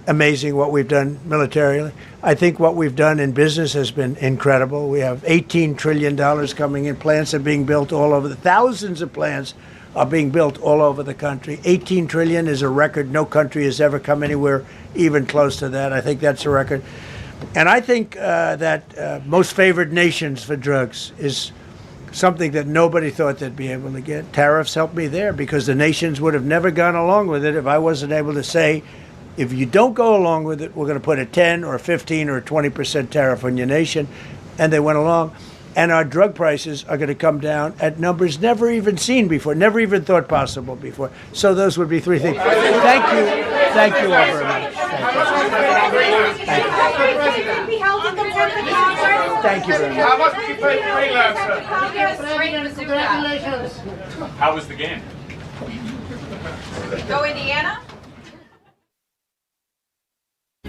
amazing what we've done militarily. I think what we've done in business has been incredible. We have $18 trillion coming in. Plants are being built all over. Thousands of plants are being built all over the country. 18 trillion is a record. No country has ever come anywhere even close to that. I think that's a record. And I think that most favored nations for drugs is something that nobody thought they'd be able to get. Tariffs helped me there because the nations would have never gone along with it if I wasn't able to say if you don't go along with it, we're going to put a 10 or 15 or 20% tariff on your nation. And they went along. And our drug prices are going to come down at numbers never even seen before, never even thought possible before. So those would be three things. Thank you. Thank you all very much. Thank you very much. How much did you pay for Greenland, sir? Congratulations. How was the game? Go Indiana.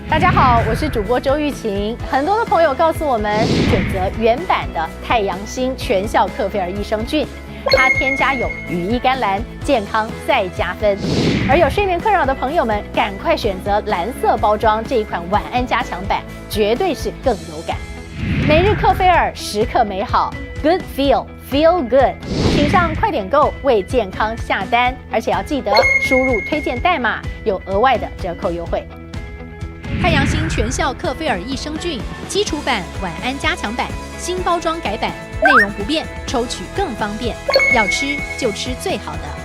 大家好，我是主播周玉琴。很多的朋友告诉我们，选择原版的太阳星全效克菲尔益生菌，它添加有羽衣甘蓝，健康再加分。而有睡眠困扰的朋友们，赶快选择蓝色包装这一款晚安加强版，绝对是更有感。每日克菲尔，时刻美好 ，Good Feel Good， 请上快点购为健康下单，而且要记得输入推荐代码，有额外的折扣优惠。太阳星全效克菲尔益生菌基础版、晚安加强版，新包装改版，内容不变，抽取更方便。要吃就吃最好的。